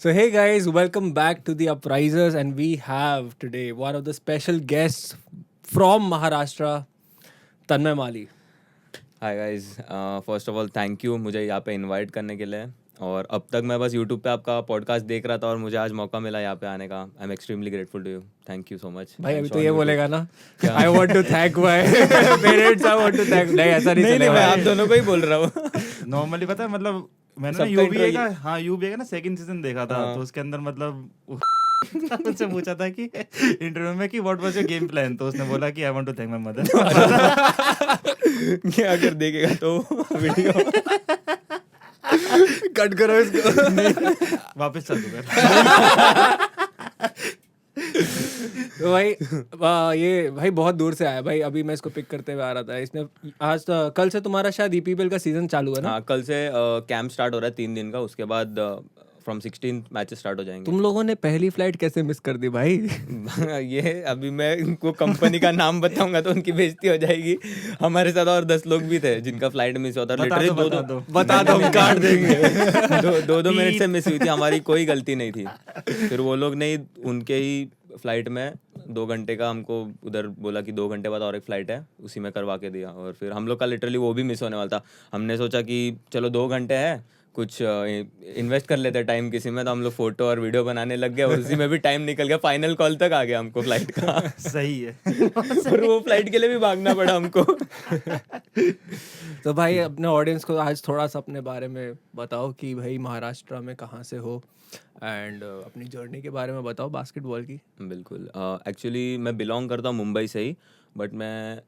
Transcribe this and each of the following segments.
So hey guys, welcome back to the Uprisers, and we have today one of the special guests from Maharashtra, Tanmay Mali. Hi guys, first of all thank you मुझे यहाँ पे invite करने के लिए। और अब तक मैं बस यूट्यूब पे आपका पॉडकास्ट देख रहा था और मुझे आज मौका मिला यहाँ पे आने का। I am extremely grateful to you. Thank you so much. भाई अभी तो ये बोलेगा ना, I want to thank my parents, I want to thank. नहीं, ऐसा नहीं चलेगा। मैं आप दोनों को ही बोल रहा हूँ। नॉर्मली पता है मतलब मैंने ना सबका यूबीए intro का यूबीए का ना सेकंड सीजन देखा था। हाँ। तो उसके अंदर मतलब उससे पूछा था कि इंटरव्यू में कि what was your game plan, तो उसने बोला कि I want to thank my mother. ये अगर देखेगा तो वीडियो कट करो इसको। वापस चालू कर। तो भाई ये भाई बहुत दूर से आया भाई। अभी मैं इसको पिक करते हुए आ रहा था। इसने आज कल से तुम्हारा शायद ईपीएल का सीजन चालू है ना? हाँ, कल से कैंप स्टार्ट हो रहा है 3 दिन का। उसके बाद फ्रॉम 16 मैचेस स्टार्ट हो जाएंगे। तुम लोगों ने पहली फ्लाइट कैसे मिस कर दी भाई? ये अभी मैं उनको कंपनी का नाम बताऊंगा तो उनकी बेइज्जती हो जाएगी। हमारे साथ और 10 लोग भी थे जिनका फ्लाइट मिस होता था। लिटरली बता दो, हम काट देंगे। दो मिनट से मिस हुई थी। हमारी कोई गलती नहीं थी। फिर वो लोग नहीं, उनके ही फ्लाइट में 2 घंटे का हमको उधर बोला कि 2 घंटे बाद और एक फ्लाइट है, उसी में करवा के दिया। और फिर हम लोग का लिटरली वो भी मिस होने वाला था। हमने सोचा कि चलो 2 घंटे है, कुछ इन्वेस्ट कर लेते टाइम किसी में। तो हम लोग फोटो और वीडियो बनाने लग गए और उसी में भी टाइम निकल गया। फाइनल कॉल तक आ गया हमको फ्लाइट का। सही है। और वो फ्लाइट के लिए भी भागना पड़ा हमको। तो भाई अपने ऑडियंस को आज थोड़ा सा अपने बारे में बताओ कि भाई महाराष्ट्र में कहाँ से हो, एंड अपनी जर्नी के बारे में बताओ बास्केटबॉल की। बिल्कुल। एक्चुअली मैं बिलोंग करता हूँ मुंबई से ही। बट मैं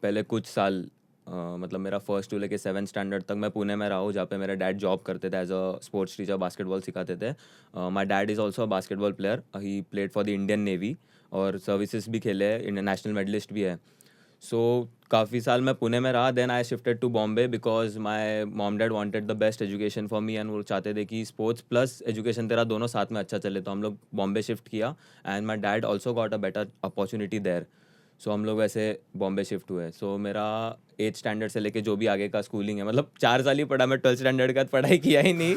पहले कुछ साल मतलब मेरा फर्स्ट टू लेके 7th स्टैंडर्ड तक मैं पुणे में रहा हूँ, जहाँ पे मेरे डैड जॉब करते थे as a sports teacher. Basketball सिखाते थे। My dad is also a basketball player. He played for the Indian navy और सर्विसेज भी खेले हैं, इंटरनेशनल मेडलिस्ट भी है। सो काफ़ी साल मैं पुणे में रहा। Then I shifted to Bombay because my mom dad wanted the best education for me, and वो चाहते थे कि स्पोर्ट्स प्लस एजुकेशन तेरा दोनों साथ में अच्छा चले। तो हम लोग बॉम्बे शिफ्ट किया and my dad also got a better opportunity there. So हम लोग वैसे बॉम्बे शिफ्ट हुए। सो मेरा 8th स्टैंडर्ड से लेके जो भी आगे का स्कूलिंग है, मतलब 4 साल ही पढ़ा मैं। 12th स्टैंडर्ड का पढ़ाई किया ही नहीं।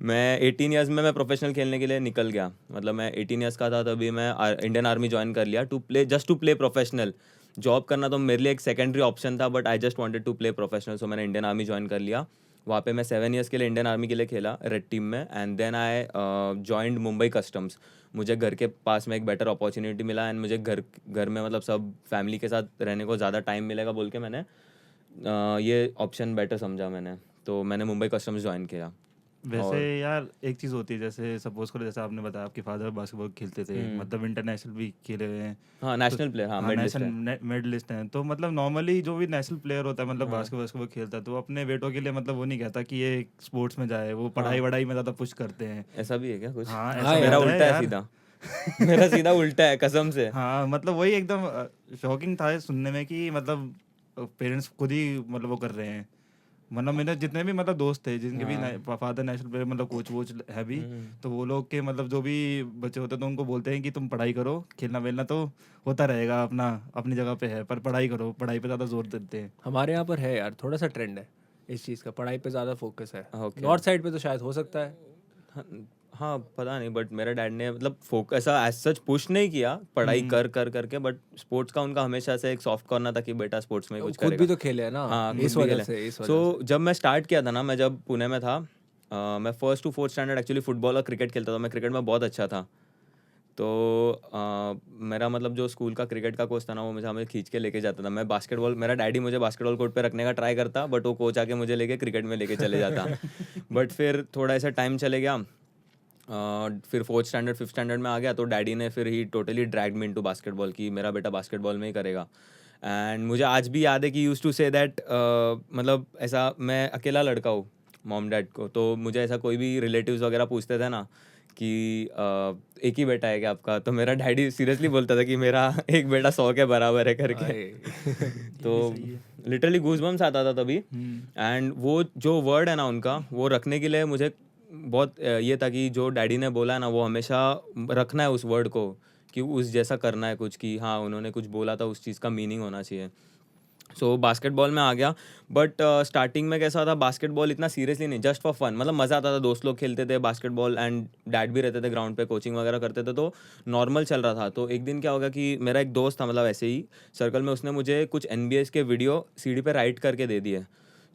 मैं 18 ईयर्स में मैं प्रोफेशनल खेलने के लिए निकल गया। मतलब मैं 18 ईयर्स का था तभी मैं इंडियन आर्मी ज्वाइन कर लिया टू प्ले प्रोफेशनल। जॉब करना तो मेरे लिए एक सेकेंडरी ऑप्शन था, but I just wanted to play professional. So मैंने इंडियन आर्मी ज्वाइन कर लिया। वहाँ पे मैं 7 ईयर्स के लिए इंडियन आर्मी के लिए खेला रेड टीम में। And then I joined Mumbai customs. मुझे घर के पास में एक बेटर अपॉर्चुनिटी मिला एंड मुझे घर में मतलब सब फैमिली के साथ रहने को ज़्यादा टाइम मिलेगा बोल के मैंने ये ऑप्शन बेटर समझा मैंने। तो मैंने मुंबई कस्टम्स ज्वाइन किया। वैसे और यार एक चीज होती है, जैसे सपोज करो जैसे आपने बताया आपके फादर बास्केटबॉल खेलते थे, मतलब इंटरनेशनल भी खेले हुए हैं। हाँ, नेशनल प्लेयर, हाँ, हाँ, मेडलिस्ट है। नेशनल मेडलिस्ट हैं। तो मतलब नॉर्मली जो भी नेशनल प्लेयर होता है मतलब बास्केटबॉल खेलता है, तो वो अपने बेटों के लिए मतलब वो नहीं कहता कि ये स्पोर्ट्स में जाए, वो पढ़ाई वढ़ाई में ज्यादा पुश करते हैं। ऐसा भी है क्या कुछ? हाँ, हाँ ऐसा यार। मेरा होता है उल्टा है यार। सीधा। मेरा सीधा उल्टा है कसम से। हाँ, मतलब वही एकदम शॉकिंग था ये सुनने में कि मतलब पेरेंट्स खुद ही मतलब वो कर रहे हैं। मतलब मेरे जितने भी मतलब दोस्त थे जिनके भी फादर नेशनल प्लेयर मतलब कोच वोच है भी, तो वो लोग के मतलब जो भी बच्चे होते हैं तो उनको बोलते हैं कि तुम पढ़ाई करो, खेलना वेलना तो होता रहेगा अपना अपनी जगह पे है, पर पढ़ाई करो, पढ़ाई पे ज़्यादा जोर देते हैं। हमारे यहाँ पर है यार, थोड़ा सा ट्रेंड है इस चीज़ का, पढ़ाई पे ज़्यादा फोकस है। Okay. नॉर्थ साइड पे तो शायद हो सकता है। हाँ, हाँ, पता नहीं, बट मेरे डैड ने मतलब फोकस ऐसा एज सच पुश नहीं किया पढ़ाई कर कर करके। बट स्पोर्ट्स का उनका हमेशा से एक सॉफ्ट कॉर्नर था कि बेटा स्पोर्ट्स में कुछ खुद करेगा। भी तो खेले है ना, हाँ, इस वजह से, इस वजह सो जब मैं स्टार्ट किया था ना, मैं जब पुणे में था, मैं 1st to 4th standard actually football और क्रिकेट खेलता था। मैं क्रिकेट में बहुत अच्छा था। तो मेरा मतलब जो स्कूल का क्रिकेट का कोच था ना, वो मुझे हमें खींच के लेके जाता था। मैं बास्केटबॉल, मेरा डैडी मुझे बास्केटबॉल कोर्ट पे रखने का ट्राई करता, बट वो कोच आके मुझे लेके क्रिकेट में लेके चले जाता। बट फिर थोड़ा ऐसा टाइम चले गया। फिर 4th स्टैंडर्ड 5th स्टैंडर्ड में आ गया तो डैडी ने फिर ही totally dragged me into basketball कि मेरा बेटा बास्केटबॉल में ही करेगा। एंड मुझे आज भी याद है कि यूज़ टू से दैट, मतलब ऐसा मैं अकेला लड़का हूँ मॉम डैड को, तो मुझे ऐसा कोई भी रिलेटिव्स वगैरह पूछते थे ना कि एक ही बेटा है क्या आपका, तो मेरा डैडी सीरियसली बोलता था कि मेरा एक बेटा 100 के बराबर है करके। तो लिटरली गूज़बम्स आता था तभी। एंड वो जो वर्ड है ना उनका, वो रखने के लिए मुझे बहुत ये था कि जो डैडी ने बोला है ना वो हमेशा रखना है उस वर्ड को, कि उस जैसा करना है कुछ, कि हाँ उन्होंने कुछ बोला था उस चीज़ का मीनिंग होना चाहिए। सो बास्केटबॉल में आ गया. बट स्टार्टिंग में कैसा था, बास्केटबॉल इतना सीरियसली नहीं, जस्ट फॉर फन, मतलब मज़ा आता था, दोस्त लोग खेलते थे बास्केटबॉल एंड डैड भी रहते थे ग्राउंड पे, कोचिंग वगैरह करते थे, तो नॉर्मल चल रहा था. तो एक दिन क्या होगा कि मेरा एक दोस्त था, मतलब ऐसे ही सर्कल में, उसने मुझे कुछ NBA के वीडियो सीडी पे राइट करके दे दिए.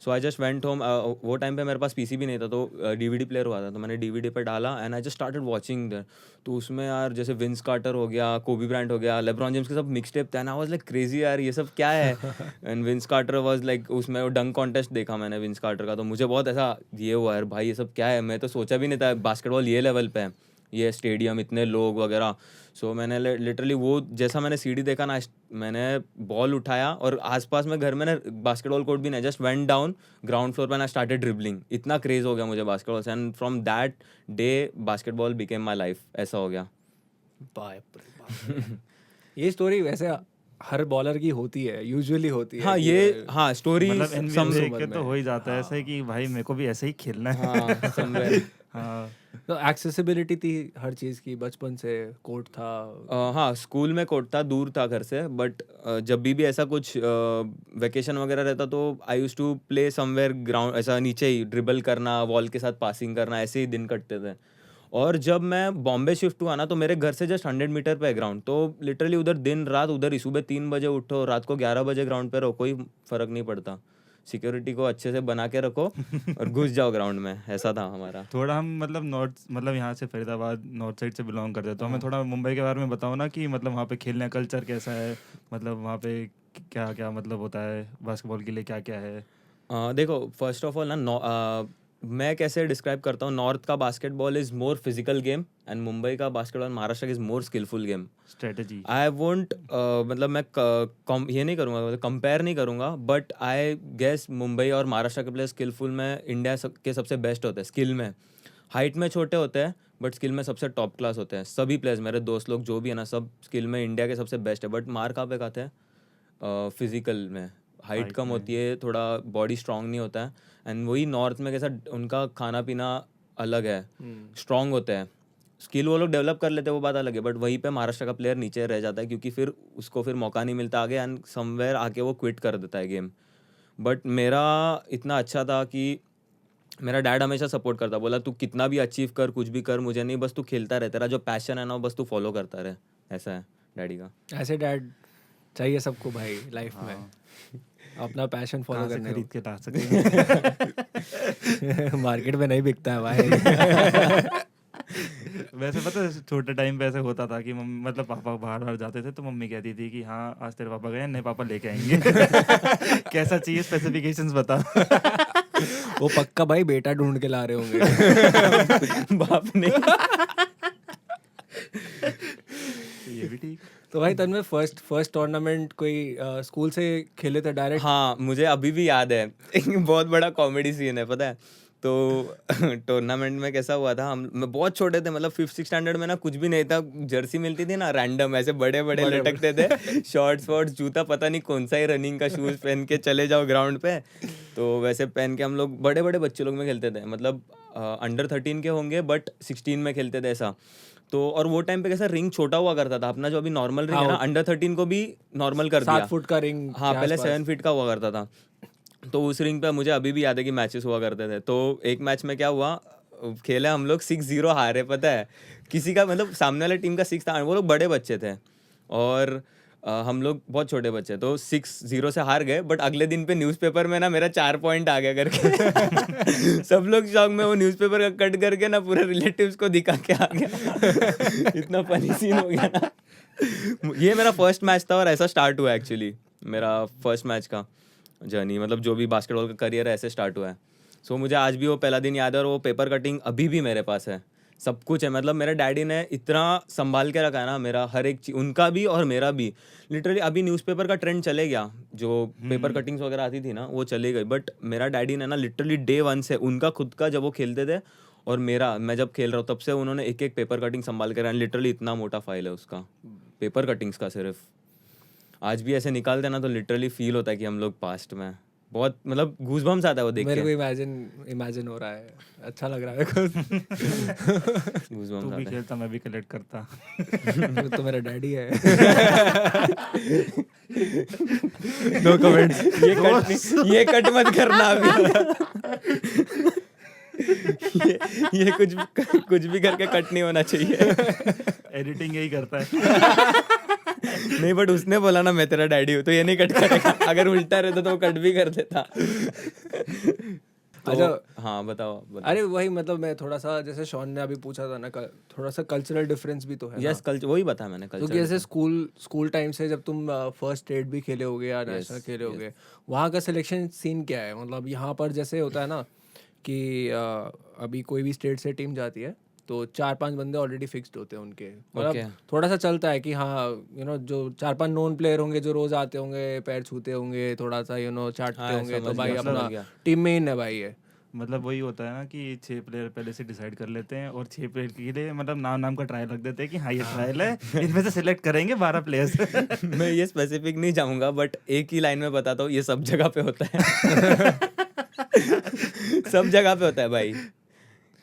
सो आई जस्ट वेंट होम. वो टाइम पे मेरे पास PC भी नहीं था, तो DVD प्लेयर हुआ था, तो मैंने DVD पे डाला and I just started watching there. तो उसमें यार जैसे विंस कार्टर हो गया, कोबी ब्रायंट हो गया, लेब्रॉन जेम्स के सब मिक्स टेप थे, and I was like crazy यार, ये सब क्या है. And Vince Carter was like, उसमें वो डंक कॉन्टेस्ट देखा मैंने विंस कार्टर का, तो मुझे बहुत ऐसा ये हुआ यार, भाई ये सब क्या है, मैं तो सोचा भी नहीं था बास्केटबॉल ये लेवल पे है, ये स्टेडियम, इतने लोग वगैरह. सो मैंने लिटरली वो जैसा मैंने सीडी देखा ना, मैंने बॉल उठाया और आसपास में घर में ना बास्केटबॉल कोर्ट भी नहीं, just went down ground floor पे, आई स्टार्टेड ड्रिबलिंग. इतना क्रेज हो गया मुझे बास्केटबॉल से, and from that day basketball became my life, ऐसा हो गया. बाप रे बाप. ये स्टोरी वैसे हर बॉलर की होती है, यूजुअली होती है. हाँ, ये हाँ स्टोरी मतलब NBA some देख उम्र के तो में. हो ही जाता है ऐसे कि भाई मेरे को भी ऐसे ही खेलना है. हाँ somewhere. हाँ. तो एक्सेसिबिलिटी थी हर चीज़ की, बचपन से कोर्ट था. हाँ, स्कूल में कोर्ट था, दूर था घर से, बट जब भी ऐसा कुछ वेकेशन वगैरह रहता तो I use to play somewhere ground, ऐसा नीचे ही ड्रिबल करना, वॉल के साथ पासिंग करना, ऐसे ही दिन कटते थे. और जब मैं बॉम्बे शिफ्ट हुआ ना, तो मेरे घर से जस्ट 100 मीटर पे है ग्राउंड, तो लिटरली उधर दिन रात उधर ही, सुबह 3 बजे उठो, रात को 11 बजे ग्राउंड पे रहो, कोई फ़र्क नहीं पड़ता. सिक्योरिटी को अच्छे से बना के रखो और घुस जाओ ग्राउंड में, ऐसा था हमारा. थोड़ा हम मतलब नॉर्थ, मतलब यहाँ से फरीदाबाद नॉर्थ साइड से बिलोंग करते हैं, तो हमें थोड़ा मुंबई के बारे में बताओ ना कि मतलब वहाँ पे खेलने का कल्चर कैसा है, मतलब वहाँ पे क्या क्या मतलब होता है, बास्केटबॉल के लिए क्या क्या है. देखो, फर्स्ट ऑफ ऑल ना, मैं कैसे डिस्क्राइब करता हूँ, नॉर्थ का basketball is more physical game and Mumbai का basketball, Maharashtra is more skilful game. Strategy. I won't मतलब मैं ये नहीं करूँगा, कंपेयर नहीं करूँगा, बट आई गेस मुंबई और महाराष्ट्र के प्लेयर स्किलफुल में इंडिया के सबसे बेस्ट होते हैं. स्किल में हाइट में छोटे होते हैं, बट स्किल में सबसे टॉप क्लास होते हैं सभी प्लेयर्स. मेरे दोस्त लोग जो भी है ना, सब स्किल में इंडिया के सबसे बेस्ट है. बट मार कहाँ पे खाते हैं, फिजिकल में. हाइट कम होती है, थोड़ा बॉडी स्ट्रांग नहीं होता है. एंड वही नॉर्थ में कैसा उनका खाना पीना अलग है, स्ट्रांग होते हैं. स्किल वो लोग डेवलप कर लेते हैं, वो बात अलग है, बट वहीं पे महाराष्ट्र का प्लेयर नीचे रह जाता है, क्योंकि फिर उसको फिर मौका नहीं मिलता आगे, एंड समवेयर आके वो क्विट कर देता है गेम. बट मेरा इतना अच्छा था कि मेरा डैड हमेशा सपोर्ट करता, बोला तू कितना भी अचीव कर, कुछ भी कर, मुझे नहीं, बस तू खेलता रहे, तेरा जो पैशन है ना, बस तू फॉलो करता रहे. ऐसा है डैडी का. ऐसे डैड चाहिए सबको भाई लाइफ में, अपना पैशन फॉलो कहाँ से करने खरीद के ला सकते हैं. को. मार्केट में नहीं बिकता है भाई. वैसे पता है छोटे टाइम पे ऐसे होता था कि मतलब पापा बाहर बाहर जाते थे तो मम्मी कहती थी कि हाँ आज तेरे पापा गए, नए पापा लेके आएंगे. कैसा चाहिए, स्पेसिफिकेशंस बता. वो पक्का भाई बेटा ढूंढ के ला रहे होंगे. बाप ने. ये भी ठीक. तो भाई तन्मय फर्स्ट टूर्नामेंट कोई स्कूल से खेले थे डायरेक्ट? हाँ, मुझे अभी भी याद है. एक बहुत बड़ा कॉमेडी सीन है, पता है. तो टूर्नामेंट में कैसा हुआ था, हम बहुत छोटे थे, मतलब 5th स्टैंडर्ड में ना, कुछ भी नहीं था, जर्सी मिलती थी ना रैंडम, ऐसे बड़े बड़े लटकते थे, शॉर्ट्स वॉर्ट्स, जूता पता नहीं कौन सा ही रनिंग का शूज़ पहन के चले जाओ ग्राउंड पे. तो वैसे पहन के हम लोग बड़े बड़े बच्चे लोग में खेलते थे, मतलब अंडर 13 के होंगे बट 16 में खेलते थे ऐसा. तो और वो टाइम पे कैसा रिंग छोटा हुआ करता था, अपना जो अभी नॉर्मल रिंग है ना, अंडर 13 को भी नॉर्मल कर दिया. 7 फुट का रिंग. हाँ, पहले 7 फीट का हुआ करता था. तो उस रिंग पे मुझे अभी भी याद है कि मैचेस हुआ करते थे. तो एक मैच में क्या हुआ, खेला हम लोग 6-0 हारे, पता है. किसी का मतलब सामने वाले टीम का 6 था, वो लोग बड़े बच्चे थे और हम लोग बहुत छोटे बच्चे, तो 6-0 से हार गए. बट अगले दिन पे न्यूज़पेपर में ना मेरा 4 पॉइंट आ गया करके. सब लोग शौक में वो न्यूज़पेपर का कट करके ना पूरे रिलेटिव्स को दिखा के आ गया. इतना फनी सीन हो गया ना. ये मेरा फर्स्ट मैच था और ऐसा स्टार्ट हुआ एक्चुअली मेरा फर्स्ट मैच का जर्नी, मतलब जो भी बास्केटबॉल का करियर है ऐसे स्टार्ट हुआ है. सो मुझे आज भी वो पहला दिन याद है, और वो पेपर कटिंग अभी भी मेरे पास है, सब कुछ है. मतलब मेरे डैडी ने इतना संभाल के रखा है ना मेरा हर एक चीज़, उनका भी और मेरा भी. लिटरली अभी न्यूज़पेपर का ट्रेंड चले गया, जो पेपर कटिंग्स वगैरह आती थी ना वो चली गई, बट मेरा डैडी ने ना लिटरली डे 1 से उनका खुद का जब वो खेलते थे और मेरा मैं जब खेल रहा हूँ तब से उन्होंने एक एक पेपर कटिंग संभाल के रखा. लिटरली इतना मोटा फाइल है उसका पेपर कटिंग्स का. सिर्फ आज भी ऐसे निकालते ना तो लिटरली फील होता है कि हम लोग पास्ट में, बहुत मतलब गूज़बम्स आता है वो देख मेरे के, को इमेजिन हो रहा है, अच्छा लग रहा है मेरे गूज़बम्स तू भी आते हैं। खेलता, मैं भी कलेक्ट करता। को। तो मेरा डैडी है। No comments. ये कट मत करना अभी। ये कुछ भी करके कट नहीं होना चाहिए। एडिटिंग यही करता है। नहीं, बट उसने बोला ना मैं तेरा डैडी हूँ, तो ये नहीं कट करेगा। अगर उल्टा रहता तो वो कट भी कर देता। तो अच्छा। हाँ बताओ। अरे वही मतलब मैं थोड़ा सा, जैसे शॉन ने अभी पूछा था ना, थोड़ा सा कल्चरल डिफरेंस भी तो है यस, कल्चर वही बताया मैंने, क्योंकि कल्चर। ऐसे स्कूल टाइम से जब तुम फर्स्ट स्टेट भी खेले होगे या नेशनल खेले होगे, वहाँ का सिलेक्शन सीन क्या है? मतलब यहाँ पर जैसे होता है ना कि अभी कोई भी स्टेट से टीम जाती है तो 4-5 बंदे ऑलरेडी फिक्स्ड होते हैं उनके, मतलब थोड़ा सा चलता है कि हाँ जो 4-5 नोन प्लेयर होंगे जो रोज आते होंगे, पैर छूते होंगे, थोड़ा सा चाटते होंगे, तो भाई अपना टीम में इन है भाई है। मतलब वही होता है ना कि 6 प्लेयर पहले से डिसाइड कर लेते हैं और 6 प्लेयर के लिए मतलब नाम का ट्रायल रख देते हैं कि हाँ ये ट्रायल है, इसमें से सिलेक्ट करेंगे 12 प्लेयर्स। मैं ये स्पेसिफिक नहीं जाऊंगा, बट एक ही लाइन में बताता हूँ, ये सब जगह पे होता है। सब जगह पे होता है भाई।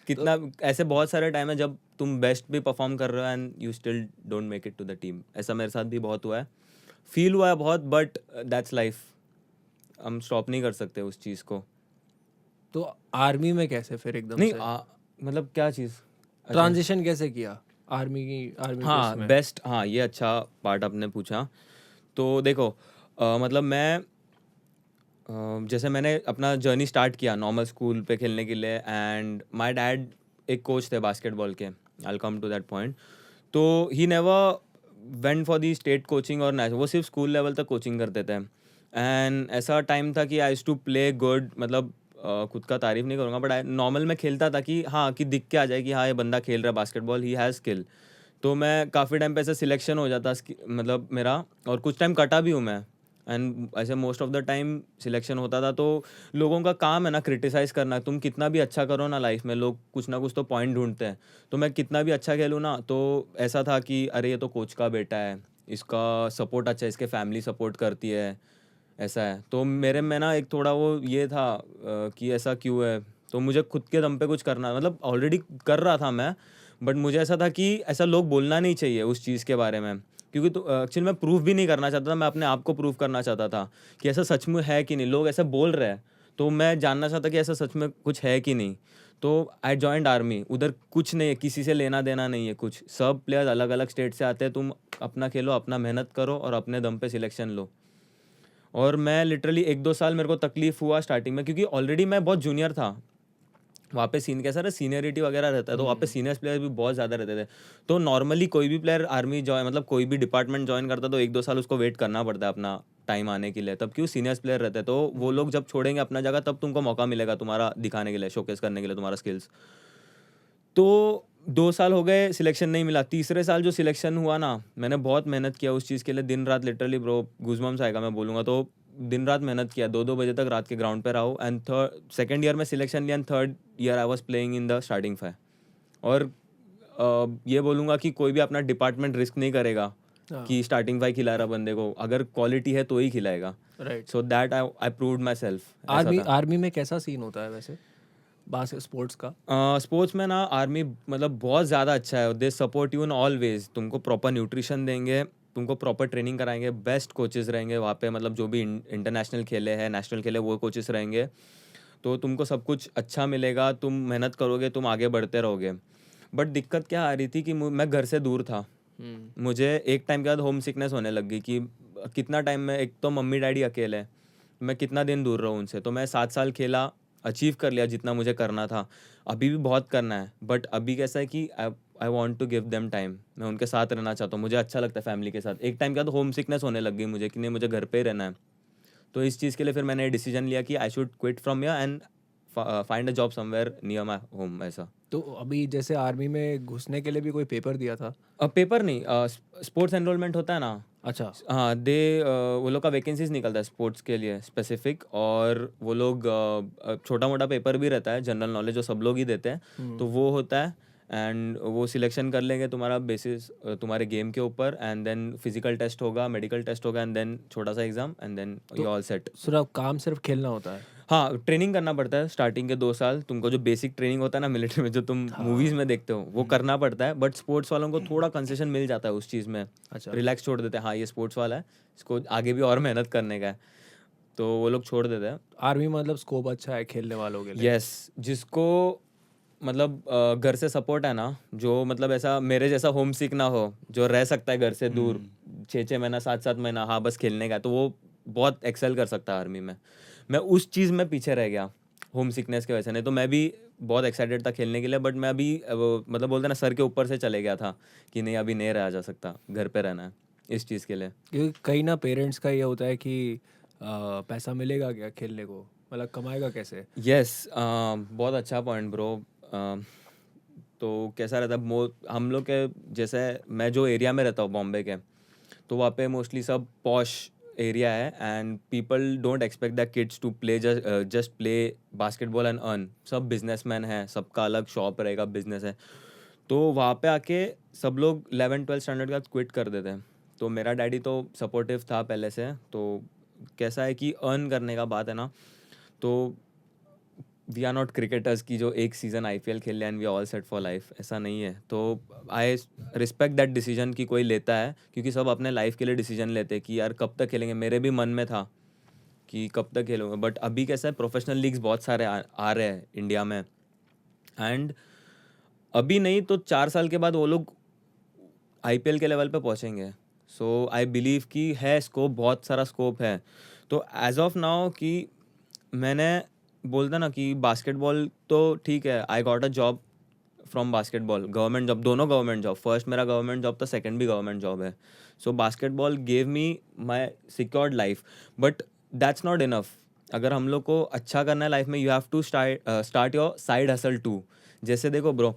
कितना ऐसे बहुत सारे टाइम है जब तुम बेस्ट भी परफॉर्म कर रहे हो and you still don't make it to the team. ऐसा मेरे साथ भी बहुत हुआ है, फील हुआ है बहुत, बट दैट्स लाइफ, हम स्टॉप नहीं कर सकते उस चीज़ को। तो आर्मी में कैसे फिर एकदम नहीं से मतलब क्या चीज़, ट्रांजिशन कैसे किया आर्मी हाँ में? बेस्ट, हाँ ये अच्छा पार्ट आपने पूछा। तो देखो मतलब मैं जैसे मैंने अपना जर्नी स्टार्ट किया नॉर्मल स्कूल पे खेलने के लिए, एंड माय डैड एक कोच थे बास्केटबॉल के, I will come to that point. तो he never went for the state coaching और नेशनल, वो सिर्फ स्कूल लेवल तक कोचिंग करते थे। एंड ऐसा टाइम था कि I used to play good, मतलब खुद का तारीफ नहीं करूँगा, बट नॉर्मल में खेलता था कि हाँ कि दिख के आ जाए कि हाँ ये बंदा खेल रहा है बास्केटबॉल, ही हैज़ स्किल। तो मैं काफ़ी टाइम पे ऐसा सिलेक्शन हो जाता मतलब मेरा, और कुछ टाइम कटा भी हूँ मैं, एंड ऐसे most of the time selection होता था। तो लोगों का काम है ना क्रिटिसाइज़ करना, तुम कितना भी अच्छा करो ना लाइफ में, लोग कुछ ना कुछ तो पॉइंट ढूंढते हैं। तो मैं कितना भी अच्छा खेलूँ ना, तो ऐसा था कि अरे ये तो कोच का बेटा है, इसका सपोर्ट अच्छा है, इसके फैमिली सपोर्ट करती है, ऐसा है। तो मेरे में ना एक थोड़ा वो ये था कि ऐसा क्यों है, तो मुझे खुद के दम पे कुछ करना, मतलब ऑलरेडी कर रहा था मैं, बट मुझे ऐसा था कि ऐसा लोग बोलना नहीं चाहिए उस चीज़ के बारे में, क्योंकि तो एक्चुअली मैं प्रूफ भी नहीं करना चाहता था, मैं अपने आप को प्रूफ करना चाहता था कि ऐसा सच में है कि नहीं, लोग ऐसा बोल रहे हैं तो मैं जानना चाहता कि ऐसा सच में कुछ है कि नहीं। तो आई जॉइंड आर्मी, उधर कुछ नहीं है, किसी से लेना देना नहीं है कुछ, सब प्लेयर्स अलग अलग स्टेट से आते हैं, तुम अपना खेलो, अपना मेहनत करो और अपने दम पे सिलेक्शन लो। और मैं लिटरली 1-2 साल मेरे को तकलीफ हुआ स्टार्टिंग में, क्योंकि ऑलरेडी मैं बहुत जूनियर था वहाँ पे, सीन कैसा रहता, सीनियरिटी वगैरह रहता है, तो वहाँ पे सीनियर्स प्लेयर भी बहुत ज़्यादा रहते थे। तो नॉर्मली कोई भी प्लेयर आर्मी ज्वाइन, मतलब कोई भी डिपार्टमेंट ज्वाइन करता तो 1-2 साल उसको वेट करना पड़ता है अपना टाइम आने के लिए, तब क्यों सीनियर्स प्लेयर रहते हैं, तो वो लोग जब छोड़ेंगे अपना जगह तब तुमको मौका मिलेगा तुम्हारा दिखाने के लिए, शोकेस करने के लिए तुम्हारा स्किल्स। तो 2 साल हो गए, सिलेक्शन नहीं मिला। तीसरे साल जो सिलेक्शन हुआ ना, मैंने बहुत मेहनत किया उस चीज़ के लिए, दिन रात, लिटरली ब्रो गूज़बम्स आएगा मैं बोलूँगा तो, दिन रात मेहनत किया, 2-2 बजे तक रात के ग्राउंड पे रहा हूँ। एंड सेकेंड ईयर में सिलेक्शन लिया, and third year I was playing in the starting 5। और ये बोलूँगा कि कोई भी अपना डिपार्टमेंट रिस्क नहीं करेगा कि स्टार्टिंग 5 खिला रहा बंदे को, अगर क्वालिटी है तो ही खिलाएगा। Right. So that I proved my self. Army में कैसा सीन होता है वैसे स्पोर्ट्स का? स्पोर्ट्स में ना आर्मी मतलब बहुत ज़्यादा अच्छा है, they support you in all ways, तुमको प्रॉपर न्यूट्रिशन देंगे, तुमको प्रॉपर ट्रेनिंग कराएंगे, बेस्ट कोचेस रहेंगे वहाँ पे, मतलब जो भी इंटरनेशनल खेले हैं, नेशनल खेले, वो कोचेस रहेंगे, तो तुमको सब कुछ अच्छा मिलेगा, तुम मेहनत करोगे, तुम आगे बढ़ते रहोगे। बट दिक्कत क्या आ रही थी कि मैं घर से दूर था, मुझे एक टाइम के बाद होम सिकनेस होने लग गई कि कितना टाइम में, एक तो मम्मी डैडी अकेले हैं, मैं कितना दिन दूर रहूँ उनसे। तो मैं 7 साल खेला, अचीव कर लिया जितना मुझे करना था, अभी भी बहुत करना है, बट अभी कैसा है कि I want to give them time, मैं उनके साथ रहना चाहता हूँ, मुझे अच्छा लगता है फैमिली के साथ। एक टाइम के बाद होम सिकनेस होने लग गई मुझे कि नहीं मुझे घर पे ही रहना है। तो इस चीज़ के लिए फिर मैंने डिसीजन लिया कि I should quit from here and find a job somewhere near my home, ऐसा। तो अभी जैसे आर्मी में घुसने के लिए भी कोई पेपर दिया था? पेपर नहीं, स्पोर्ट्स एनरोलमेंट होता है ना। अच्छा। हाँ, वो लोग का वैकेंसीज निकलता है स्पोर्ट्स के लिए स्पेसिफिक, और वो लोग छोटा मोटा पेपर भी रहता है जनरल नॉलेज जो सब लोग ही देते हैं, तो वो होता है। एंड वो सिलेक्शन कर लेंगे तुम्हारा बेसिस तुम्हारे गेम के ऊपर, एंड देन फिजिकल टेस्ट होगा, मेडिकल टेस्ट होगा, एंड देन छोटा सा exam, and then you all set. सिर्फ काम सिर्फ खेलना होता है? हाँ, ट्रेनिंग करना पड़ता है स्टार्टिंग के 2 साल। तुमको जो बेसिक ट्रेनिंग होता है ना मिलिट्री में, जो तुम मूवीज में देखते हो, वो करना पड़ता है। बट स्पोर्ट्स वालों को थोड़ा कंसेशन मिल जाता है उस चीज़ में। अच्छा। रिलैक्स छोड़ देते हैं, हाँ ये स्पोर्ट्स वाला है, इसको आगे भी और मेहनत करने का है, तो वो लोग छोड़ देते हैं। आर्मी मतलब स्कोप अच्छा है खेलने वालों के लिए? यस, जिसको मतलब घर से सपोर्ट है ना, जो मतलब ऐसा मेरे जैसा होम सिक ना हो, जो रह सकता है घर से दूर 6-6 महीना 7-7 महीना, हाँ बस खेलने का, तो वो बहुत एक्सेल कर सकता है आर्मी में। मैं उस चीज़ में पीछे रह गया होम सिकनेस की वजह से। नहीं तो मैं भी बहुत एक्साइटेड था खेलने के लिए, बट मैं अभी मतलब बोलते ना सर के ऊपर से चले गया था कि नहीं अभी नहीं रहा जा सकता, घर पे रहना है इस चीज़ के लिए। क्योंकि कई ना पेरेंट्स का ये होता है कि पैसा मिलेगा क्या खेलने को, मतलब कमाएगा कैसे? यस, बहुत अच्छा पॉइंट ब्रो। तो कैसा रहता है हम लोग के जैसे, मैं जो एरिया में रहता हूँ बॉम्बे के, तो वहाँ पे मोस्टली सब पॉश एरिया है, and people don't expect the kids to play just play basketball and earn. सब बिजनेसमैन है, सबका अलग शॉप रहेगा, बिजनेस है। तो वहाँ पे आके सब लोग 11-12 स्टैंडर्ड का क्विट कर देते हैं। तो मेरा डैडी तो सपोर्टिव था पहले से। तो कैसा है कि अर्न करने का बात है ना, तो वी आर नॉट क्रिकेटर्स की जो एक सीज़न IPL खेल लिया and we all set for life, ऐसा नहीं है। तो आई रिस्पेक्ट दैट डिसीजन कि कोई लेता है, क्योंकि सब अपने लाइफ के लिए डिसीजन लेते हैं कि यार कब तक खेलेंगे। मेरे भी मन में था कि कब तक खेलूँगा, बट अभी कैसा है, प्रोफेशनल लीग्स बहुत सारे आ रहे हैं इंडिया में, एंड अभी नहीं तो 4 साल के बाद वो लोग IPL के लेवल पे पहुँचेंगे। सो आई बिलीव कि है स्कोप, बहुत सारा स्कोप है। तो एज ऑफ नाउ कि मैंने बोलता ना कि बास्केटबॉल तो ठीक है, I got a job from basketball, government job, दोनों गवर्नमेंट जॉब। फर्स्ट मेरा गवर्नमेंट जॉब था, सेकंड भी गवर्नमेंट जॉब है। So basketball gave me my secured life, but that's not enough. अगर हम लोग को अच्छा करना है लाइफ में, you have to start your side hustle too. जैसे देखो ब्रो,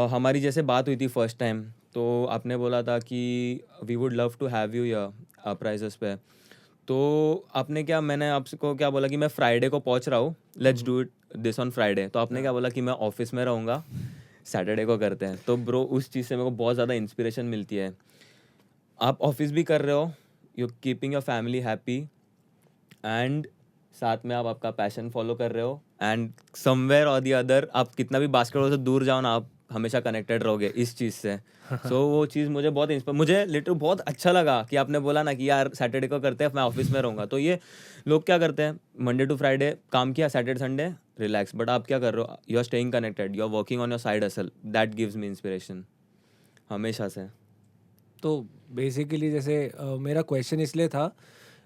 हमारी जैसे बात हुई थी फर्स्ट टाइम, तो आपने बोला था कि we would love to have you या प्राइजेस पे। तो आपने क्या, मैंने आपको क्या बोला कि मैं फ्राइडे को पहुंच रहा हूँ, let's do it this on Friday. तो आपने क्या बोला कि मैं ऑफिस में रहूँगा, सैटरडे को करते हैं। तो ब्रो उस चीज़ से मेरे को बहुत ज़्यादा इंस्पिरेशन मिलती है। आप ऑफिस भी कर रहे हो, you keeping your family happy, and साथ में आप आपका पैशन फॉलो कर रहे हो, एंड समवेयर और दी अदर आप कितना भी बास्केटबॉल से दूर जाओ ना, आप हमेशा कनेक्टेड रहोगे इस चीज़ से। सो वो चीज़ मुझे बहुत मुझे लिटरली बहुत अच्छा लगा कि आपने बोला ना कि यार सैटरडे को करते हैं, मैं ऑफिस में रहूँगा। तो ये लोग क्या करते हैं, मंडे टू फ्राइडे काम किया, सैटरडे संडे रिलैक्स, बट आप क्या कर रहे हो, you are staying connected, you are working on your side hustle. That gives me inspiration हमेशा से। तो बेसिकली जैसे मेरा क्वेश्चन इसलिए था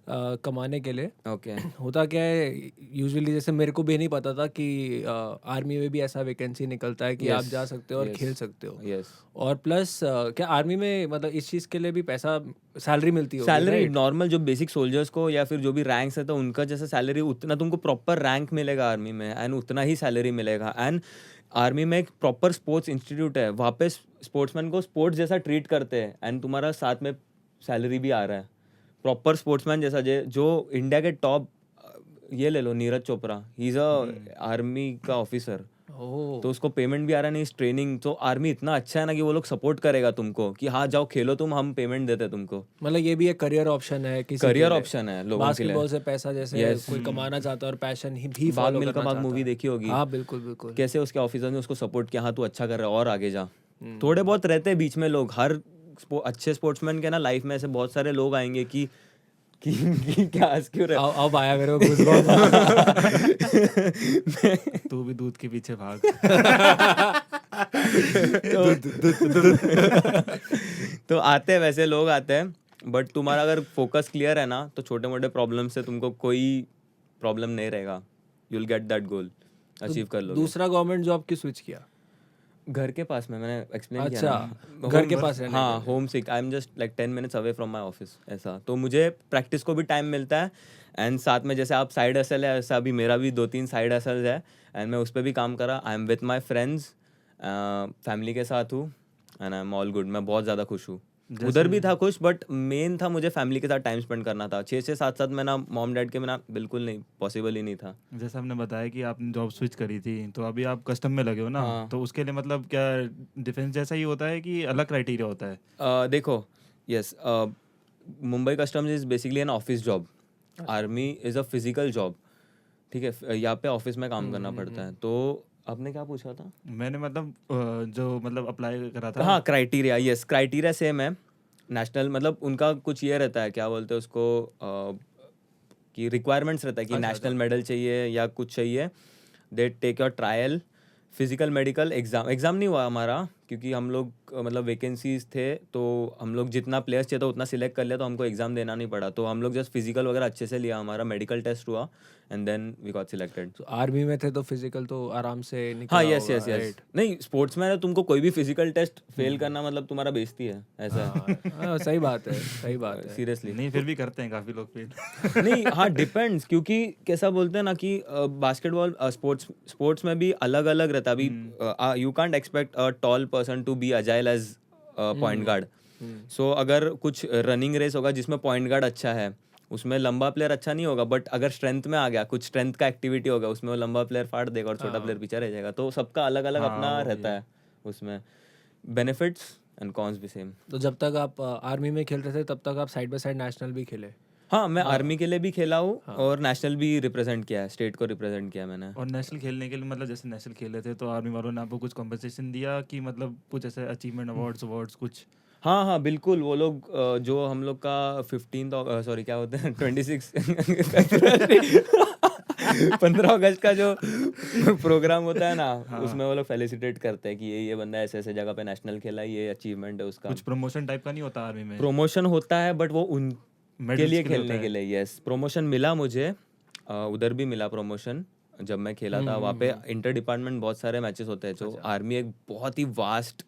कमाने के लिए। ओके। होता क्या है यूजुअली, जैसे मेरे को भी नहीं पता था कि आर्मी में भी ऐसा वैकेंसी निकलता है कि आप जा सकते हो और खेल सकते हो। यस। और प्लस क्या आर्मी में मतलब इस चीज़ के लिए भी पैसा, सैलरी मिलती होगी? सैलरी नॉर्मल जो बेसिक सोल्जर्स को या फिर जो भी रैंक्स है, तो उनका जैसा सैलरी उतना तुमको प्रॉपर रैंक मिलेगा आर्मी में, एंड उतना ही सैलरी मिलेगा। एंड आर्मी में एक प्रॉपर स्पोर्ट्स इंस्टीट्यूट है, वहाँ पे स्पोर्ट्समैन को स्पोर्ट्स जैसा ट्रीट करते हैं, एंड तुम्हारा साथ में सैलरी भी आ रहा है प्रॉपर स्पोर्ट्समैन जैसा। जो इंडिया के टॉप, ये ले लो Neeraj Chopra, he is a army का ऑफिसर, ओह, तो उसको पेमेंट भी आ रहा है, नहीं ट्रेनिंग। तो आर्मी इतना अच्छा है ना कि वो लोग सपोर्ट करेगा तुमको कि हाँ जाओ खेलो तुम, हम पेमेंट देते तुमको। मतलब ये भी एक करियर ऑप्शन है किसी के करियर लिए? ऑप्शन है लोगों के लिए। बास्केटबॉल से पैसा जैसे Yes. कोई कमाना चाहता है और पैशन ही भी बाग फॉलो मिल्खा करना बाग चाहता मूवी है। देखी होगी, हाँ बिल्कुल बिल्कुल। कैसे उसके ऑफिसर ने उसको सपोर्ट किया, हाँ तू अच्छा कर रहा है और आगे जा। थोड़े बहुत रहते हैं बीच में लोग, हर अच्छे स्पोर्ट्समैन के ना लाइफ में ऐसे बहुत सारे लोग आएंगे कि क्या क्यों रहे। अब आया मेरे को गूज़बम्प। तू भी दूध के पीछे भाग। तो आते हैं वैसे लोग आते हैं, बट तुम्हारा अगर फोकस क्लियर है ना, तो छोटे मोटे प्रॉब्लम से तुमको कोई प्रॉब्लम नहीं रहेगा, you will get that goal, achieve कर लोगे। दूसरा गवर्नमेंट जॉब क्यों स्विच किया? घर के पास में, मैंने एक्सप्लेन किया अच्छा, ना, घर के पास रहने हाँ के लिए। Home sick, I am just like 10 minutes away from my office ऐसा। तो मुझे प्रैक्टिस को भी टाइम मिलता है, एंड साथ में जैसे आप साइड हसल है, ऐसा अभी मेरा भी 2-3 साइड हसल है, एंड मैं उस पर भी काम करा। I am with my friends, family के साथ हूँ, and I am all good. मैं बहुत ज़्यादा खुश हूँ। उधर भी था खुश, बट मेन था मुझे फैमिली के साथ टाइम स्पेंड करना था। 6 से 7 साथ मैं ना मॉम डैड के बिना बिल्कुल नहीं, पॉसिबल ही नहीं था। जैसे आपने बताया कि आपने जॉब स्विच करी थी, तो अभी आप कस्टम में लगे हो ना, हाँ। तो उसके लिए मतलब क्या डिफेंस जैसा ही होता है कि अलग क्राइटेरिया होता है? देखो, yes, Mumbai customs is basically an office job, army is a physical job, ठीक है, यहाँ पे ऑफिस में काम करना पड़ता है। तो आपने क्या पूछा था? मैंने मतलब जो मतलब अप्लाई करा था। हाँ, क्राइटेरिया, यस, क्राइटेरिया सेम है। नेशनल मतलब उनका कुछ ये रहता है, क्या बोलते हैं उसको, कि रिक्वायरमेंट्स रहता है कि नेशनल मेडल चाहिए या कुछ चाहिए। They take your trial, physical, medical, exam नहीं हुआ हमारा, क्योंकि हम लोग मतलब वैकेंसीज थे, तो हम लोग जितना प्लेयर्स चाहिए था उतना सिलेक्ट कर लिया, तो हमको एग्ज़ाम देना नहीं पड़ा। तो हम लोग जस्ट फिजिकल वगैरह अच्छे से लिया, हमारा मेडिकल टेस्ट हुआ, and then we got selected. तो आर्मी में थे तो फिजिकल तो आराम से हाँ, निकला यस होगा, यस यस। राइट? नहीं, स्पोर्ट्स में तुमको कोई भी फिजिकल टेस्ट फेल करना मतलब तुम्हारा बेइज्जती है, ऐसा है। हाँ, सही बात है, सही बात है। सीरियसली। नहीं, फिर भी करते हैं काफ़ी लोग फिर। नहीं, हाँ, डिपेंड्स, क्योंकि कैसा बोलते हैं ना कि बास्केटबॉल स्पोर्ट्स में भी अलग अलग रहता है। अभी you can't expect a tall person to be agile as point guard. So अगर कुछ रनिंग रेस होगा जिसमें पॉइंट गार्ड अच्छा है, उसमें लंबा प्लेयर अच्छा नहीं होगा, बट अगर स्ट्रेंथ में आ गया, कुछ स्ट्रेंथ का एक्टिविटी होगा, उसमें वो लंबा प्लेयर फाड़ देगा और छोटा प्लेयर पीछे रह जाएगा। तो सबका अलग अलग हाँ, अपना वो भी रहता है। है उसमें, बेनिफिट्स एंड कॉन्स भी सेम। तो जब तक आप आर्मी में खेल रहे थे तब तक आप साइड बाय साइड नेशनल भी खेले? हाँ, मैं आर्मी के लिए भी खेला हूँ और नेशनल भी रिप्रेजेंट किया है, स्टेट को रिप्रेजेंट किया मैंने। और नेशनल खेलने के लिए मतलब जैसे नेशनल खेले थे, तो आर्मी वालों ने आपको कुछ कॉम्पनसेशन दिया कि मतलब कुछ ऐसे अचीवमेंट अवार्ड्स कुछ? हाँ हाँ, बिल्कुल। वो लोग जो हम लोग का 15 क्या होते हैं 26 15 अगस्त का जो प्रोग्राम होता है ना, उसमें वो लोग फेलिसिटेट करते हैं कि ये बंदा ऐसे ऐसे जगह पे नेशनल खेला है, ये अचीवमेंट है उसका। कुछ प्रमोशन टाइप का नहीं होता आर्मी में? प्रमोशन होता है, बट वो उनके मेडल्स लिए के लिए खेलने होता के है? लिए। यस, प्रमोशन मिला मुझे, उधर भी मिला प्रमोशन। जब मैं खेला था वहाँ पे इंटर डिपार्टमेंट बहुत सारे मैचेस होते हैं, जो आर्मी एक बहुत ही वास्ट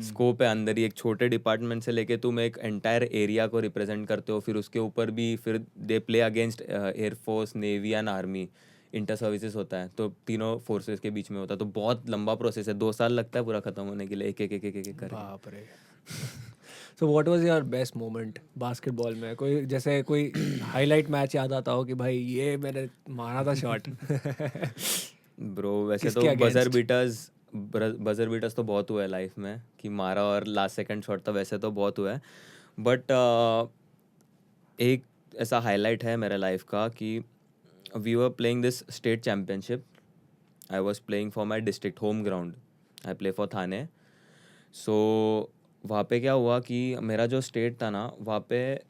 स्कोप है, अंदर ही एक छोटे डिपार्टमेंट से लेके तुम एक एंटायर एरिया को रिप्रेजेंट करते हो, फिर उसके ऊपर भी फिर they play against air force, navy and army. Inter services होता है, तो तीनों फोर्सेस के बीच में होता है, तो बहुत लंबा प्रोसेस है, 2 साल लगता है पूरा खत्म होने के लिए, एक एक एक एक एक करके। बाप रे। So what was your best moment basketball में? कोई जैसे कोई हाईलाइट मैच याद आता हो कि भाई ये मैंने मारा था शॉट? ब्रो, वैसे तो किसके बजर बीटर्स तो बहुत हुआ है लाइफ में, कि मारा और लास्ट सेकंड शॉट, तो वैसे तो बहुत हुआ है। बट एक ऐसा हाईलाइट है मेरे लाइफ का कि we were playing this state championship. I was playing for my district home ground, I play for Thane. So वहाँ पे क्या हुआ कि मेरा जो स्टेट था ना, वहाँ पे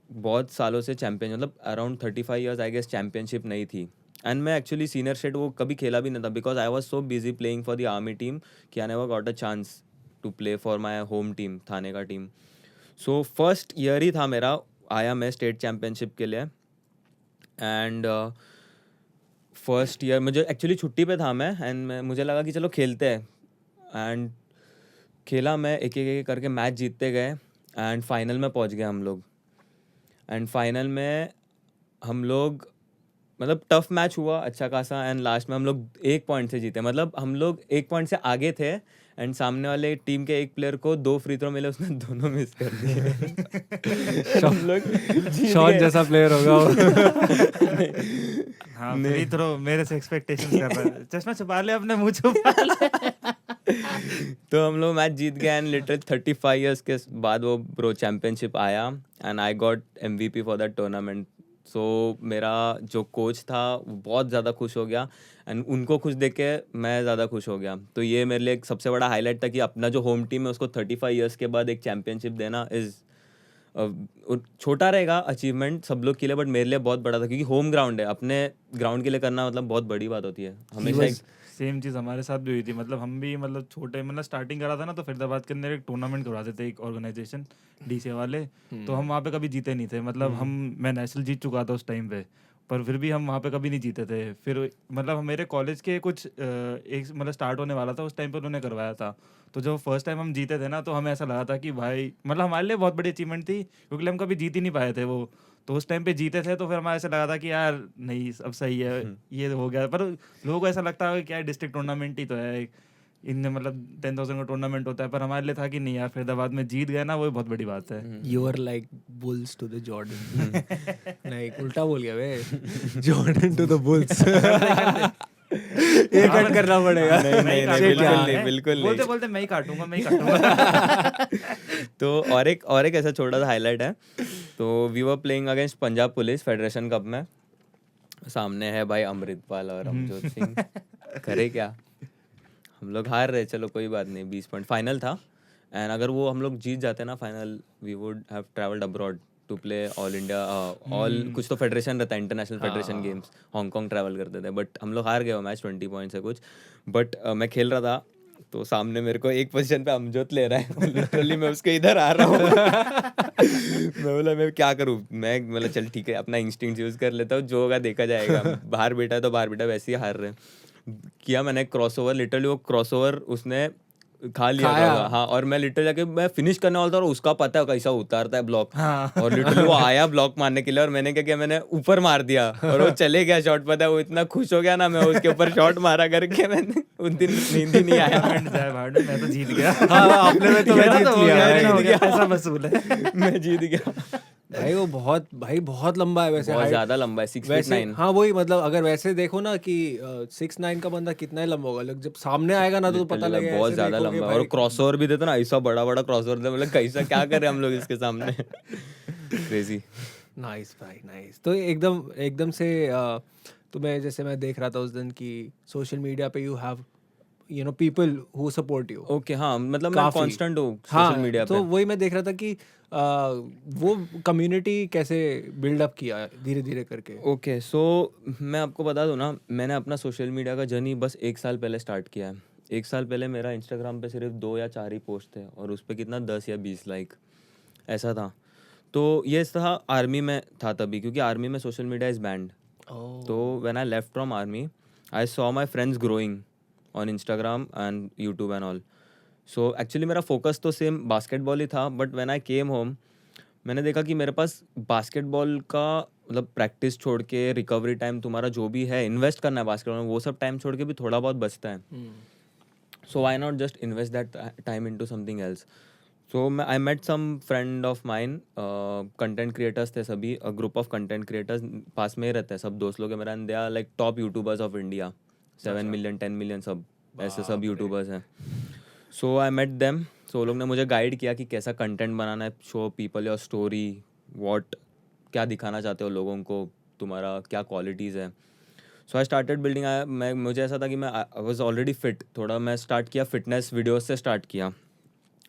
बहुत सालों से चैम्पियन, मतलब around 35 years I guess championship नहीं थी। एंड मैं एक्चुअली सीनियर स्टेट वो कभी खेला भी नहीं था, because I was so busy playing for the army team कि I never got a chance to play for my home team, Thane का टीम। सो फर्स्ट ईयर ही था मेरा, आया मैं स्टेट चैम्पियनशिप के लिए। एंड फर्स्ट ईयर मुझे एक्चुअली छुट्टी पे था मैं, एंड मुझे लगा कि चलो खेलते हैं। एंड खेला मैं, एक एक करके मैच जीतते गए, एंड फाइनल में पहुंच गए हम लोग। एंड फाइनल में हम लोग, मतलब टफ मैच हुआ अच्छा खासा, एंड लास्ट में हम लोग 1 पॉइंट से जीते। मतलब हम लोग 1 पॉइंट से आगे थे, एंड सामने वाले टीम के एक प्लेयर को 2 फ्री थ्रो मिले, उसने दोनों मिस कर दिए। हम लोग जीत शॉट गए। जैसा प्लेयर होगा वो। हाँ, फ्री थ्रो मेरे से एक्सपेक्टेशंस कर रहा है। चश्मा छुपा ले, अपने मुंह छुपा ले। तो हम लोग मैच जीत गए, एंड लिटरली 35 ईयर्स के बाद वो प्रो चैम्पियनशिप आया, and I got MVP for that tournament. So मेरा जो कोच था वो बहुत ज़्यादा खुश हो गया, एंड उनको खुश देख के मैं ज़्यादा खुश हो गया। तो ये मेरे लिए एक सबसे बड़ा हाईलाइट था कि अपना जो होम टीम है उसको 35 ईयर्स के बाद एक चैम्पियनशिप देना इज़ छोटा रहेगा अचीवमेंट सब लोग के लिए, बट मेरे लिए बहुत बड़ा था, क्योंकि होम ग्राउंड है, अपने ग्राउंड के लिए करना मतलब बहुत बड़ी बात होती है हमेशा। सेम चीज़ हमारे साथ भी हुई थी। मतलब हम भी मतलब छोटे, मतलब स्टार्टिंग करा था ना, तो फरीदाबाद के अंदर एक टूर्नामेंट करवाते थे, एक ऑर्गेनाइजेशन डीसी वाले। तो हम वहाँ पे कभी जीते नहीं थे। मतलब मैं नेशनल जीत चुका था उस टाइम पे, पर फिर भी हम वहाँ पे कभी नहीं जीते थे। फिर मतलब मेरे कॉलेज के कुछ एक मतलब स्टार्ट होने वाला था उस टाइम पे, उन्होंने करवाया था। तो जब फर्स्ट टाइम हम जीते थे ना, तो हमें ऐसा लगा था कि भाई मतलब हमारे लिए बहुत बड़ी अचीवमेंट थी, क्योंकि हम कभी जीत ही नहीं पाए थे वो। तो उस टाइम पे जीते थे, तो फिर हमें ऐसा लगा था कि यार नहीं, अब सही है, ये हो गया। पर लोगों को ऐसा लगता है कि यार डिस्ट्रिक्ट टूर्नामेंट ही तो है, इनने मतलब 10,000 का टूर्नामेंट होता है, पर हमारे लिए था कि नहीं यार फरीदाबाद में जीत गए ना, वो बहुत बड़ी बात है। You are like Bulls to the Jordan. नहीं, उल्टा बोल गया बे, जॉर्डन टू द बुल्स। एक कट करना पड़ेगा। नहीं, बिल्कुल नहीं। बोलते बोलते मैं ही काटूंगा। तो और एक ऐसा छोटा सा हाईलाइट है। तो we were playing against Punjab police federation cup में। सामने है भाई अमृतपाल और अमजोत सिंह। करे क्या, हम लोग हार रहे, चलो कोई बात नहीं, 20 पॉइंट फाइनल था। एंड अगर वो हम लोग जीत जाते ना final, we would have travelled abroad to play all India, all कुछ तो फेडरेशन रहता है, international federation games, Hong Kong travel करते थे। बट हम लोग हार गए वो मैच 20 पॉइंट से कुछ। बट मैं खेल रहा था, तो सामने मेरे को एक पोजीशन पे अमजोत ले रहा है, लिटरली मैं उसके इधर आ रहा हूँ। मैं बोला मैं क्या करूँ, मैं मतलब चल ठीक है अपना इंस्टिंक्ट यूज कर लेता हूँ, जो होगा देखा जाएगा, बाहर बैठा है तो बाहर बैठा, वैसे ही हार रहे किया मैंने क्रॉसओवर, लिटरली वो क्रॉसओवर उसने खा लिया था। हाँ, और मैं लिटरली जाके मैं फिनिश करने वाला था, और उसका पता है कैसा उतारता है ब्लॉक। और लिटरली वो आया ब्लॉक मारने के लिए, और मैंने क्या किया, मैंने ऊपर मार दिया और वो चले गया शॉट। पता है वो इतना खुश हो गया ना, मैं उसके ऊपर शॉट मारा करके, मैंने उस दिन नींद ही नहीं आया। मैं तो जीत गया। आपने में तो मैं जीत लिया, पैसा वसूल है। मैं जीत गया। भाई वो बहुत लंबा है वैसे, बहुत height। ज्यादा लंबा है, 6 वैसे 9। हाँ वही, मतलब अगर वैसे देखो ना कि 6'9" का बंदा कितना ही लंबा होगा, लेकिन जब सामने आएगा ना तो पता लगेगा। बहुत ज्यादा लंबा है, और क्रॉसओवर भी देते ना, ऐसा बड़ा बड़ा क्रॉसओवर दे, मतलब कैसा क्या करे हम लोग इसके सामने। क्रेजी। नाइस भाई, नाइस। तो एकदम से तुम्हें, जैसे मैं देख रहा था उस दिन की सोशल मीडिया पे, you have people who support you. Okay, हाँ, मतलब मैं काफी। कांस्टेंट हूँ हाँ, सोशल मीडिया तो पे। वही मैं देख रहा था कि वो कम्युनिटी कैसे बिल्डअप किया धीरे धीरे करके। ओके, सो मैं आपको बता दूँ ना, मैंने अपना सोशल मीडिया का जर्नी बस 1 साल पहले स्टार्ट किया है। 1 साल पहले मेरा इंस्टाग्राम पे सिर्फ 2 या 4 ही पोस्ट थे, और उस पर कितना 10 या 20 लाइक ऐसा था। तो ये था आर्मी में था तभी, क्योंकि आर्मी में सोशल मीडिया इज़ बैंड। तो when I left from army, I saw my friends growing on Instagram and YouTube and all. So actually मेरा फोकस तो सेम बास्केटबॉल ही था, but when I came home, मैंने देखा कि मेरे पास basketball का मतलब प्रैक्टिस छोड़ के, रिकवरी टाइम तुम्हारा जो भी है इन्वेस्ट करना है बास्केटबॉल में, वो सब टाइम छोड़ के भी थोड़ा बहुत बचता है। So why not just invest that time into something else. So I met some friend of mine, content creators थे सभी, ग्रुप ऑफ कंटेंट क्रिएटर्स पास में ही रहते हैं, सब दोस्त लोग हैं मेरा, and they are like top YouTubers of India, 7 million 10 million सब ऐसे सब यूट्यूबर्स हैं। सो आई मेट देम। सो वो लोग ने मुझे गाइड किया कि कैसा कंटेंट बनाना है, show people your story, what, क्या दिखाना चाहते हो लोगों को, तुम्हारा क्या क्वालिटीज़ है। So I started building. मुझे ऐसा था कि मैं आई वॉज ऑलरेडी फिट, थोड़ा मैं स्टार्ट किया फिटनेस वीडियोस से स्टार्ट किया।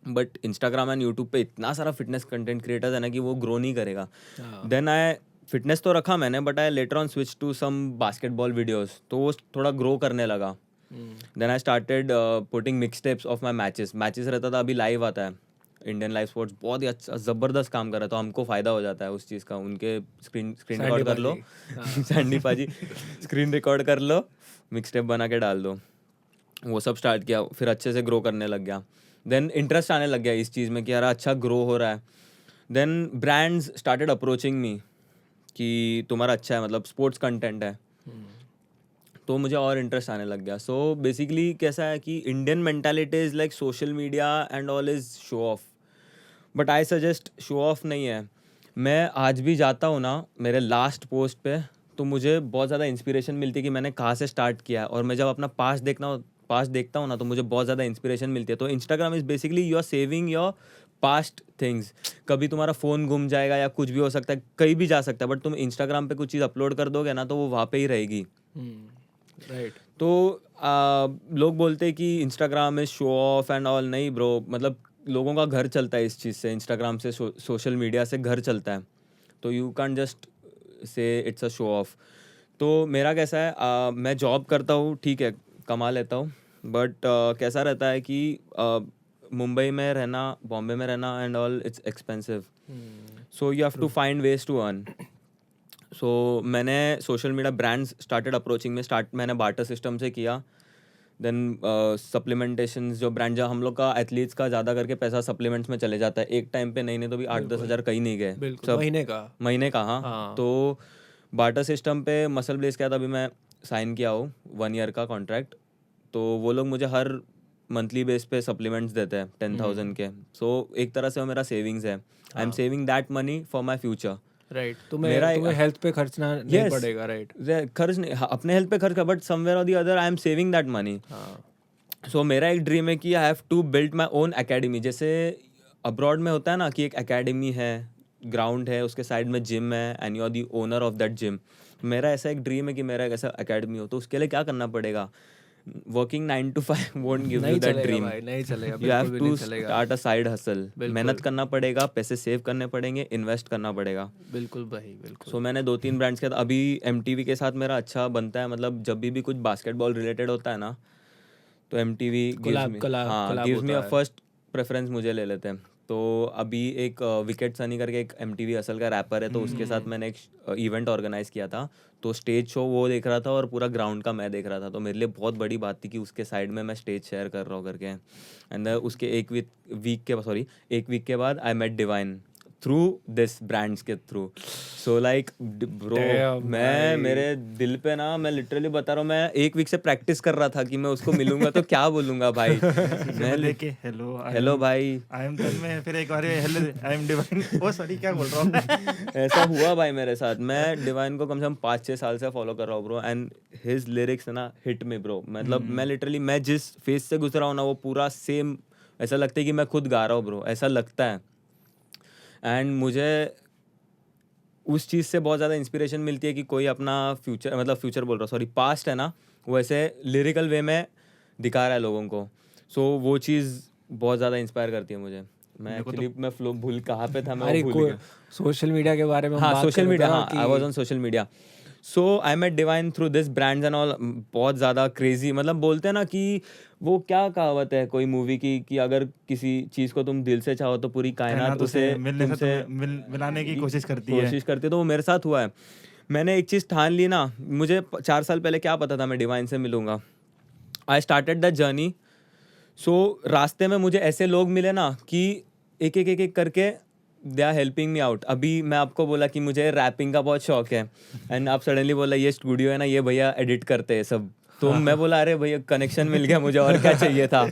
बट इंस्टाग्राम एंड यूट्यूब पे इतना सारा फिटनेस कंटेंट क्रिएटर्स है ना कि वो ग्रो नहीं करेगा। देन आई फिटनेस तो रखा मैंने, but I later on switch to some basketball videos, तो वो थोड़ा ग्रो करने लगा। Then I started putting mix tapes of my matches रहता था, अभी लाइव आता है इंडियन लाइव स्पोर्ट्स, बहुत ही अच्छा ज़बरदस्त काम कर रहा है, तो हमको फ़ायदा हो जाता है उस चीज़ का। उनके स्क्रीन रिकॉर्ड कर लो, सैंडी पाजी स्क्रीन रिकॉर्ड कर लो, मिक्स टेप बना के डाल दो। वो सब स्टार्ट किया, फिर अच्छे से ग्रो करने लग गया। देन इंटरेस्ट आने लग गया इस चीज़ में कि यार अच्छा ग्रो हो रहा है। Then brands started approaching me कि तुम्हारा अच्छा है, मतलब स्पोर्ट्स कंटेंट है, तो मुझे और इंटरेस्ट आने लग गया। सो बेसिकली कैसा है कि Indian mentality is like social media and all is show off, but I suggest show off नहीं है। मैं आज भी जाता हूँ ना मेरे लास्ट पोस्ट पे, तो मुझे बहुत ज़्यादा इंस्पिरेशन मिलती है कि मैंने कहाँ से स्टार्ट किया है, और मैं जब अपना पास्ट देखता हूँ ना, तो मुझे बहुत ज़्यादा इंस्पिरेशन मिलती है। तो Instagram is basically you are saving your past things. कभी तुम्हारा फ़ोन गुम जाएगा या कुछ भी हो सकता है, कहीं भी जा सकता है, बट तुम इंस्टाग्राम पे कुछ चीज़ अपलोड कर दोगे ना, तो वो वहाँ पे ही रहेगी। राइट। तो लोग बोलते हैं कि इंस्टाग्राम में शो ऑफ एंड ऑल, नहीं ब्रो, मतलब लोगों का घर चलता है इस चीज़ से, इंस्टाग्राम से, सोशल मीडिया से घर चलता है, तो you can just say it's a show off. तो मेरा कैसा है, मैं जॉब करता हूँ, ठीक है, कमा लेता हूँ, बट कैसा रहता है कि मुंबई में रहना, बॉम्बे में रहना and all, it's expensive, so you have to find ways to earn. So मैंने social media brands started approaching में, मैंने बार्टर सिस्टम से किया। देन सप्लीमेंटेशंस, जो ब्रांड, जो हम लोग का एथलीट्स का ज़्यादा करके पैसा सप्लीमेंट्स में चले जाता है एक टाइम पे, नहीं तो भी 8-10 हज़ार कहीं नहीं गए सब महीने का। हाँ, तो बार्टर सिस्टम पे मसल ब्लेज किया था, अभी मैं साइन किया हूँ 1 ईयर का कॉन्ट्रैक्ट। तो वो लोग मुझे हर मंथली बेस पे सप्लीमेंट्स देते हैं 10,000 के, सो एक तरह से वो मेरा सेविंग्स है. आई am saving that money for my future. Right, मेरा तुम्हें हेल्थ पे खर्चना नहीं पड़ेगा. राइट, खर्च नहीं, हाँ, अपने हेल्थ पे खर्च कर, बट समवेयर और the other I am saving that money. So मेरा एक ड्रीम है कि I have to build my own academy. जैसे अब्रॉड में होता है ना कि एक एकेडमी है, ग्राउंड है, उसके साइड में जिम है and you are the owner of that gym. मेरा ऐसा एक ड्रीम है कि मेरा एक ऐसा एकेडमी हो. तो उसके लिए क्या करना पड़ेगा? Working 9 to 5 won't give you that dream. नहीं चलेगा, You have बिल्कुल भी to नहीं चलेगा. start a side hustle. बिल्कुल. मेहनत करना पड़ेगा, पैसे सेव करने पड़ेंगे, इन्वेस्ट करना पड़ेगा. बिल्कुल भाई, बिल्कुल. सो मैंने 2-3 ब्रांड्स के, अभी MTV के साथ मेरा अच्छा बनता है. मतलब जब भी कुछ बास्केटबॉल रिलेटेड होता है ना, तो MTV gives me a first preference, मुझे ले लेते हैं. तो अभी एक विकेट सनी करके एक MTV असल का रैपर है, तो उसके साथ मैंने एक इवेंट ऑर्गेनाइज किया था. तो स्टेज शो वो देख रहा था और पूरा ग्राउंड का मैं देख रहा था. तो मेरे लिए बहुत बड़ी बात थी कि उसके साइड में मैं स्टेज शेयर कर रहा हूँ करके. एंड उसके एक वीक के बाद I met Divine through this brands के थ्रू. सो लाइक ब्रो, मैं मेरे दिल पे ना, मैं लिटरली बता रहा हूँ, मैं एक वीक से प्रैक्टिस कर रहा था कि मैं उसको मिलूंगा तो क्या बोलूंगा भाई. मैं लेके हेलो भाई, आई एम तन में, फिर एक बार hello I am Divine, oh sorry क्या बोल रहा हूँ. ऐसा हुआ भाई मेरे साथ. मैं डिवाइन को कम से कम 5-6 साल से फॉलो कर रहा हूँ ब्रो, एंड हिज लिरिक्स ना हिट मी ब्रो. मतलब मैं लिटरली, मैं जिस फेस से गुजरा हूँ ना, वो पूरा सेम ऐसा लगता है कि मैं खुद गा रहा हूँ ब्रो, ऐसा लगता है. एंड मुझे उस चीज़ से बहुत ज़्यादा इंस्पिरेशन मिलती है कि कोई अपना फ्यूचर बोल रहा हूँ, सॉरी, पास्ट है ना, वो ऐसे लिरिकल वे में दिखा रहा है लोगों को. सो वो चीज़ बहुत ज़्यादा इंस्पायर करती है मुझे. मैं एक्चुअली मैं फ्लो भूल कहाँ पे था, मैं भूल गया. सोशल मीडिया के बारे में हाँ, सोशल मीडिया, हाँ, I was on social media. So I met Divine through this brands and all. बहुत ज़्यादा क्रेजी, मतलब बोलते हैं ना कि वो क्या कहावत है कोई मूवी की, कि अगर किसी चीज़ को तुम दिल से चाहो तो पूरी कायनात उसे मिलाने की कोशिश करती है. तो वो मेरे साथ हुआ है. मैंने एक चीज़ ठान ली ना, मुझे 4 साल पहले क्या पता था मैं डिवाइन से मिलूंगा. I started that journey. So रास्ते में मुझे ऐसे लोग मिले ना कि एक करके they are helping me out. अभी मैं आपको बोला कि मुझे रैपिंग का बहुत शौक है, एंड आप सडनली बोला ये स्टूडियो है ना, ये भैया एडिट करते हैं सब. तो मैं बोला अरे भैया कनेक्शन मिल गया मुझे, और क्या चाहिए था.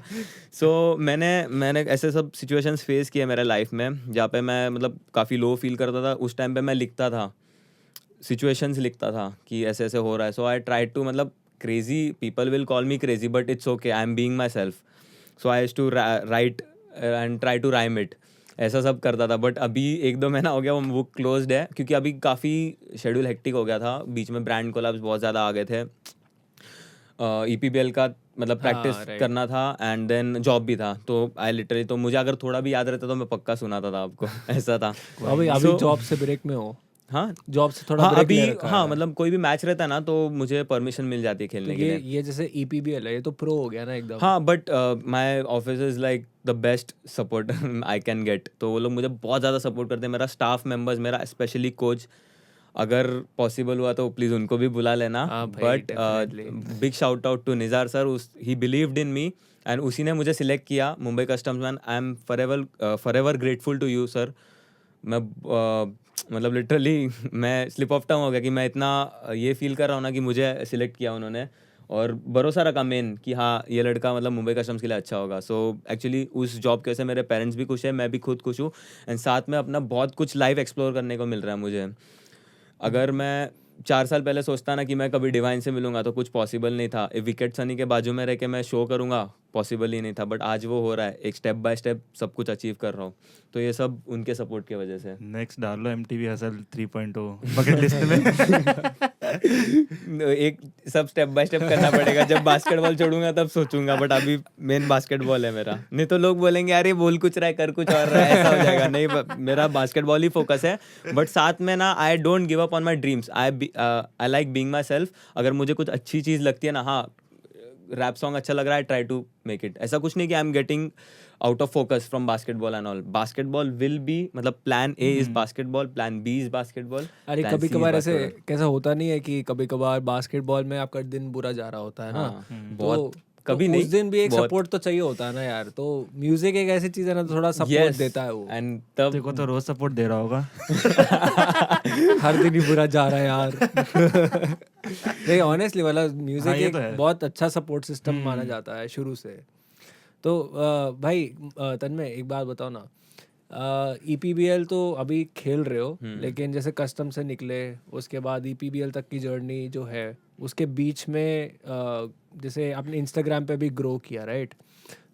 सो मैंने ऐसे सब सिचुएशंस फेस किए मेरे लाइफ में, जहाँ पे मैं मतलब काफ़ी लो फील करता था. उस टाइम पे मैं लिखता था, सिचुएशंस लिखता था कि ऐसे ऐसे हो रहा है. सो आई ट्राई टू, मतलब crazy, people will call me crazy, but it's okay, I am being myself. So I used to write and try to rhyme it. ऐसा सब करता था. बट अभी 1-2 महीना हो गया वो बुक क्लोज्ड है, क्योंकि अभी काफ़ी शेड्यूल हेक्टिक हो गया था. बीच में ब्रांड कोलैब्स बहुत ज़्यादा आ गए थे, EPBL का मतलब प्रैक्टिस करना था, एंड देन जॉब भी था. तो आई लिटरली, तो मुझे अगर थोड़ा भी याद रहता तो मैं पक्का सुनाता था आपको. ऐसा था. अभी जॉब से ब्रेक में हो? हाँ, जॉब से थोड़ा ब्रेक अभी ले रखा है. हाँ, मतलब कोई भी मैच रहता है ना तो मुझे परमिशन मिल जाती है खेलने के लिए. ये जैसे EPBL है, ये तो प्रो हो गया ना एकदम. हाँ, but my office is like the best support I can get. तो वो लोग मुझे बहुत ज़्यादा सपोर्ट करते हैं. मेरा स्टाफ मेंबर्स, मेरा स्पेशली कोच, अगर पॉसिबल हुआ तो प्लीज़ उनको भी बुला लेना. But big shout out to Nizar sir, he believed in me and उसी ने मुझे सिलेक्ट किया Mumbai customs man. I am forever grateful to you sir. मैं मतलब लिटरली मैं स्लिप ऑफ टंग हो गया कि मैं इतना ये फील कर रहा हूँ ना कि मुझे सिलेक्ट किया उन्होंने, और भरोसा रखा मेन कि हाँ ये लड़का मतलब मुंबई कस्टम्स के लिए अच्छा होगा. सो एक्चुअली उस जॉब की वजह से मेरे पेरेंट्स भी खुश हैं, मैं भी खुद खुश हूँ, एंड साथ में अपना बहुत कुछ लाइव एक्सप्लोर करने को मिल रहा है मुझे. अगर मैं 4 साल पहले सोचता ना कि मैं कभी डिवाइन से मिलूंगा तो कुछ पॉसिबल नहीं था. विकेट सनी के बाजू में रह के मैं शो करूंगा, पॉसिबल ही नहीं था. बट आज वो हो रहा है, एक स्टेप बाय स्टेप सब कुछ अचीव कर रहा हूँ. तो ये सब उनके सपोर्ट की वजह से. नेक्स्ट डाल लो MTV हसल 3.0 बकेट लिस्ट में. एक सब स्टेप बाय स्टेप करना पड़ेगा. जब बास्केटबॉल छोड़ूंगा तब सोचूंगा, बट अभी मेन बास्केटबॉल है मेरा. नहीं तो लोग बोलेंगे अरे बोल कुछ रहा है कर कुछ और रहा है, ऐसा हो जाएगा. नहीं, मेरा बास्केटबॉल ही फोकस है. बट साथ में ना I don't give up on my dreams. I like being my self. अगर मुझे कुछ अच्छी चीज़ लगती है ना, हाँ रैप सॉन्ग अच्छा लग रहा है, ट्राई टू मेक इट. ऐसा कुछ नहीं कि I am getting out of focus from basketball and all. Basketball will be, मतलब plan A is basketball, plan B is basketball. अरे कभी कभार ऐसे कैसा होता नहीं है कि कभी कभार बास्केटबॉल में आपका दिन बुरा जा रहा होता है ना, बहुत कभी तो नहीं, उस दिन भी एक सपोर्ट तो चाहिए होता है ना यार. तो म्यूजिक एक ऐसी चीज है ना, थोड़ा सपोर्ट देता है वो. एंड तब देखो तो रोज सपोर्ट दे रहा होगा. हर दिन ही बुरा जा रहा है यार. नहीं ऑनेस्टली वाला म्यूजिक एक बहुत अच्छा सपोर्ट सिस्टम माना जाता है शुरू से. तो भाई तन्मय एक बात बताओ ना, EPBL तो अभी खेल रहे हो, लेकिन जैसे कस्टम से निकले उसके बाद EPBL तक की जर्नी जो है उसके बीच में जैसे आपने इंस्टाग्राम पे भी ग्रो किया, राइट?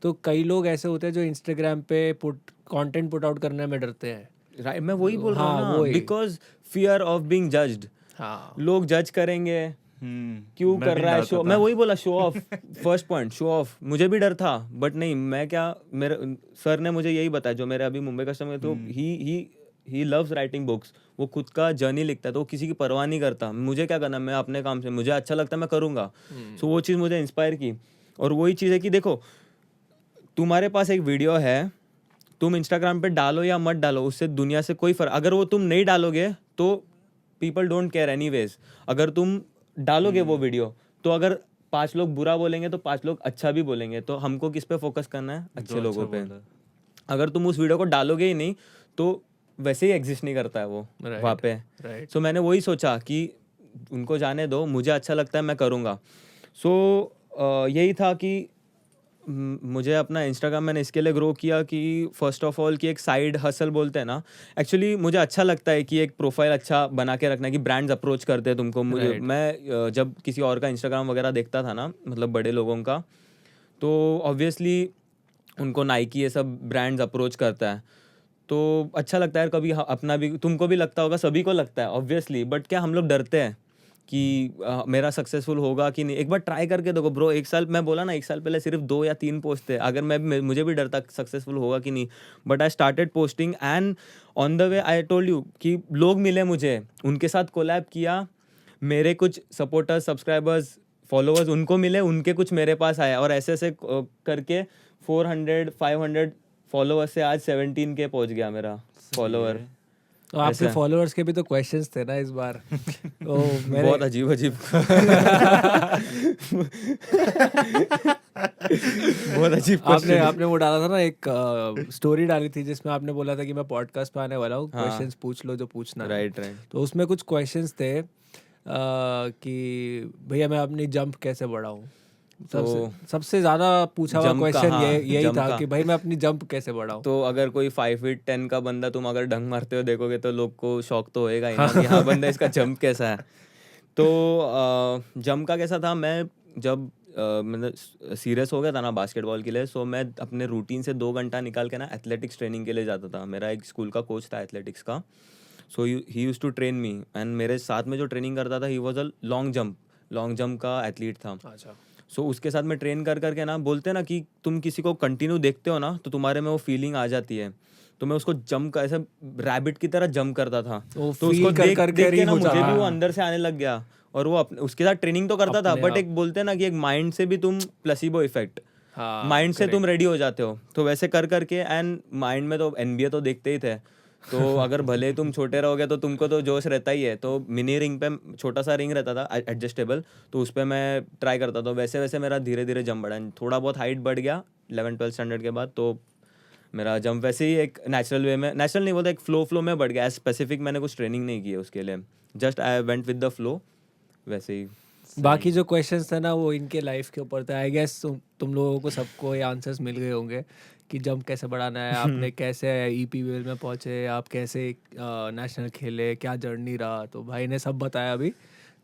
तो कई लोग ऐसे होते हैं जो इंस्टाग्राम पे कंटेंट पुट आउट करने में डरते हैं। राइट, मैं वही बोल रहा हूँ हाँ, ना, वही। Because fear of being judged. हाँ, लोग जज करेंगे, क्यों मैं कर भी रहा है डरता शो। था। मैं वही बोला, show off. First point, show off. मुझे भी डर था, बट नहीं, मैं क्या, मेरे सर ने मुझे यही बताया, जो मेरे अभी मुंबई कस्टम में, तो ही लव्स राइटिंग बुक्स। वो खुद का जर्नी लिखता है, तो वो किसी की परवाह नहीं करता। मुझे क्या करना, मैं अपने काम से, मुझे अच्छा लगता है मैं करूँगा। सो वो चीज़ मुझे इंस्पायर की। और वही चीज़ है कि देखो, तुम्हारे पास एक वीडियो है, तुम इंस्टाग्राम पे डालो या मत डालो, उससे दुनिया से कोई फर्क, अगर वो तुम नहीं डालोगे तो पीपल डोंट केयर एनीवेज। अगर तुम डालोगे वो वीडियो, तो अगर 5 लोग बुरा बोलेंगे तो 5 लोग अच्छा भी बोलेंगे। तो हमको किस पे फोकस करना है? अच्छे लोगों पे। अगर तुम उस वीडियो को डालोगे ही नहीं तो वैसे ही एग्जिस्ट नहीं करता है वो वहाँ पे। राइट। सो मैंने वही सोचा कि उनको जाने दो, मुझे अच्छा लगता है मैं करूँगा। सो यही था कि मुझे अपना इंस्टाग्राम मैंने इसके लिए ग्रो किया कि फर्स्ट ऑफ ऑल कि एक साइड हसल बोलते हैं ना, एक्चुअली मुझे अच्छा लगता है कि एक प्रोफाइल अच्छा बना के रखना, कि ब्रांड्स अप्रोच करते हैं तुमको। मुझे मैं जब किसी और का इंस्टाग्राम वगैरह देखता था ना, मतलब बड़े लोगों का, तो ऑब्वियसली उनको नाइकी ये सब ब्रांड्स अप्रोच करता है, तो अच्छा लगता है। कभी अपना भी, तुमको भी लगता होगा, सभी को लगता है ऑब्वियसली, बट क्या हम लोग डरते हैं कि मेरा सक्सेसफुल होगा कि नहीं। एक बार ट्राई करके देखो ब्रो। 1 साल, मैं बोला ना, 1 साल पहले सिर्फ 2 या 3 पोस्ट थे। अगर मुझे भी डर था सक्सेसफुल होगा कि नहीं, but I started posting and on the way I told you कि लोग मिले मुझे, उनके साथ कोलैब किया, मेरे कुछ सपोर्टर्स, सब्सक्राइबर्स, फॉलोअर्स उनको मिले, उनके कुछ मेरे पास आया, और ऐसे ऐसे करके 400 500 फॉलोअर्स से आज 17K पहुंच गया मेरा फॉलोअर। तो आपके फॉलोअर्स के भी तो क्वेश्चंस थे ना इस बार। तो मेरे बहुत अजीब अजीब बहुत अजीब आपने वो डाला था ना, एक स्टोरी डाली थी जिसमें आपने बोला था कि मैं पॉडकास्ट पे आने वाला हूँ, क्वेश्चंस पूछ लो जो पूछना है। राइट। तो उसमें कुछ क्वेश्चंस थे कि भैया मैं अपनी जंप कैसे बढ़ाऊं। सबसे ज्यादा पूछा हुआ क्वेश्चन यही था कि भाई मैं अपनी जंप कैसे बढ़ाऊं। तो अगर कोई 5 फीट 10 का बंदा तुम अगर डंक मारते हो देखोगे तो लोग को शौक तो होएगा ही ना कि हाँ बंदा इसका जंप कैसा है। तो जंप का कैसा था, मैं जब मतलब सीरियस हो गया था ना बास्केटबॉल के लिए, सो मैं अपने रूटीन से 2 घंटा निकाल के ना एथलेटिक्स ट्रेनिंग के लिए जाता था। मेरा एक स्कूल का कोच था एथलेटिक्स का, so he used to train me, and मेरे साथ में जो ट्रेनिंग करता था he was a long jump का एथलीट था। अच्छा। सो उसके साथ में ट्रेन कर करके ना, बोलते हैं ना कि तुम किसी को कंटिन्यू देखते हो ना तो तुम्हारे में वो फीलिंग आ जाती है। तो मैं उसको जंप का ऐसे रैबिट की तरह जंप करता था, तो उसको देख के ना मुझे भी वो अंदर से आने लग गया। और वो उसके साथ ट्रेनिंग तो करता था, बट एक बोलते हैं ना कि एक माइंड से भी तुम प्लेसिबो इफेक्ट, माइंड से तुम रेडी हो जाते हो। तो वैसे कर करके, एंड माइंड में तो NBA तो देखते ही थे, तो अगर भले तुम छोटे रहोगे तो तुमको तो जोश रहता ही है। तो मिनी रिंग पे छोटा सा रिंग रहता था एडजस्टेबल, तो उस पर मैं ट्राई करता था। वैसे वैसे मेरा धीरे धीरे जंप बढ़ा, थोड़ा बहुत हाइट बढ़ गया 11-12 स्टैंडर्ड के बाद। तो मेरा जंप वैसे ही एक नेचुरल वे में, नेचुरल नहीं बोलता, एक फ्लो में बढ़ गया। स्पेसिफिक मैंने कुछ ट्रेनिंग नहीं की है उसके लिए, just I went with the flow, वैसे ही। बाकी जो क्वेश्चंस थे ना वो इनके लाइफ के ऊपर थे। आई गेस तुम लोगों को सबको ये आंसर्स मिल गए होंगे कि जंप कैसे बढ़ाना है, आपने कैसे EPBL में पहुंचे, आप कैसे नेशनल खेले, क्या जर्नी रहा। तो भाई ने सब बताया अभी,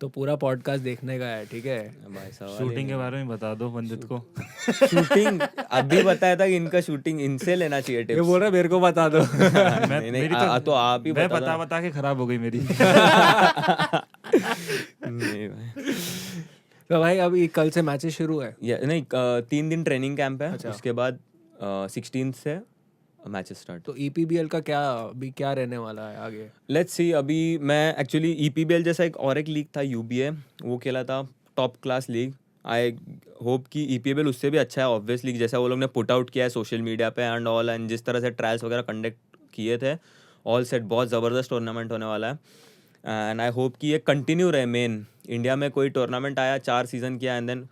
तो पूरा पॉडकास्ट देखने का है, ठीक है भाई सवाल शूटिंग के बारे में बता दो पंडित को। शूटिंग अभी बताया था कि इनका शूटिंग इनसे लेना चाहिए ये टिप्स। बोल रहा मेरे को बता दो। नहीं मेरी तो आप ही मैं बता बता के खराब हो गई मेरी। नहीं भाई। तो भाई अभी कल से मैचेस शुरू है। नहीं 3 दिन ट्रेनिंग कैंप है, उसके बाद 16 से मैचेस स्टार्ट। तो EPBL का क्या रहने वाला है आगे? Let's see. अभी मैं एक्चुअली EPBL जैसा एक लीग था UBA, वो खेला था, top class league. I hope कि EPBL उससे भी अच्छा है ऑब्वियसली, जैसा वो लोग ने पुट आउट किया है सोशल मीडिया पे एंड ऑल, एंड जिस तरह से ट्रायल्स वगैरह कंडक्ट किए थे, ऑल सेट बहुत ज़बरदस्त टूर्नामेंट होने वाला है। एंड आई होप कि ये कंटिन्यू रहे। मेन इंडिया में कोई टूर्नामेंट आया, 4 सीज़न किया एंड देन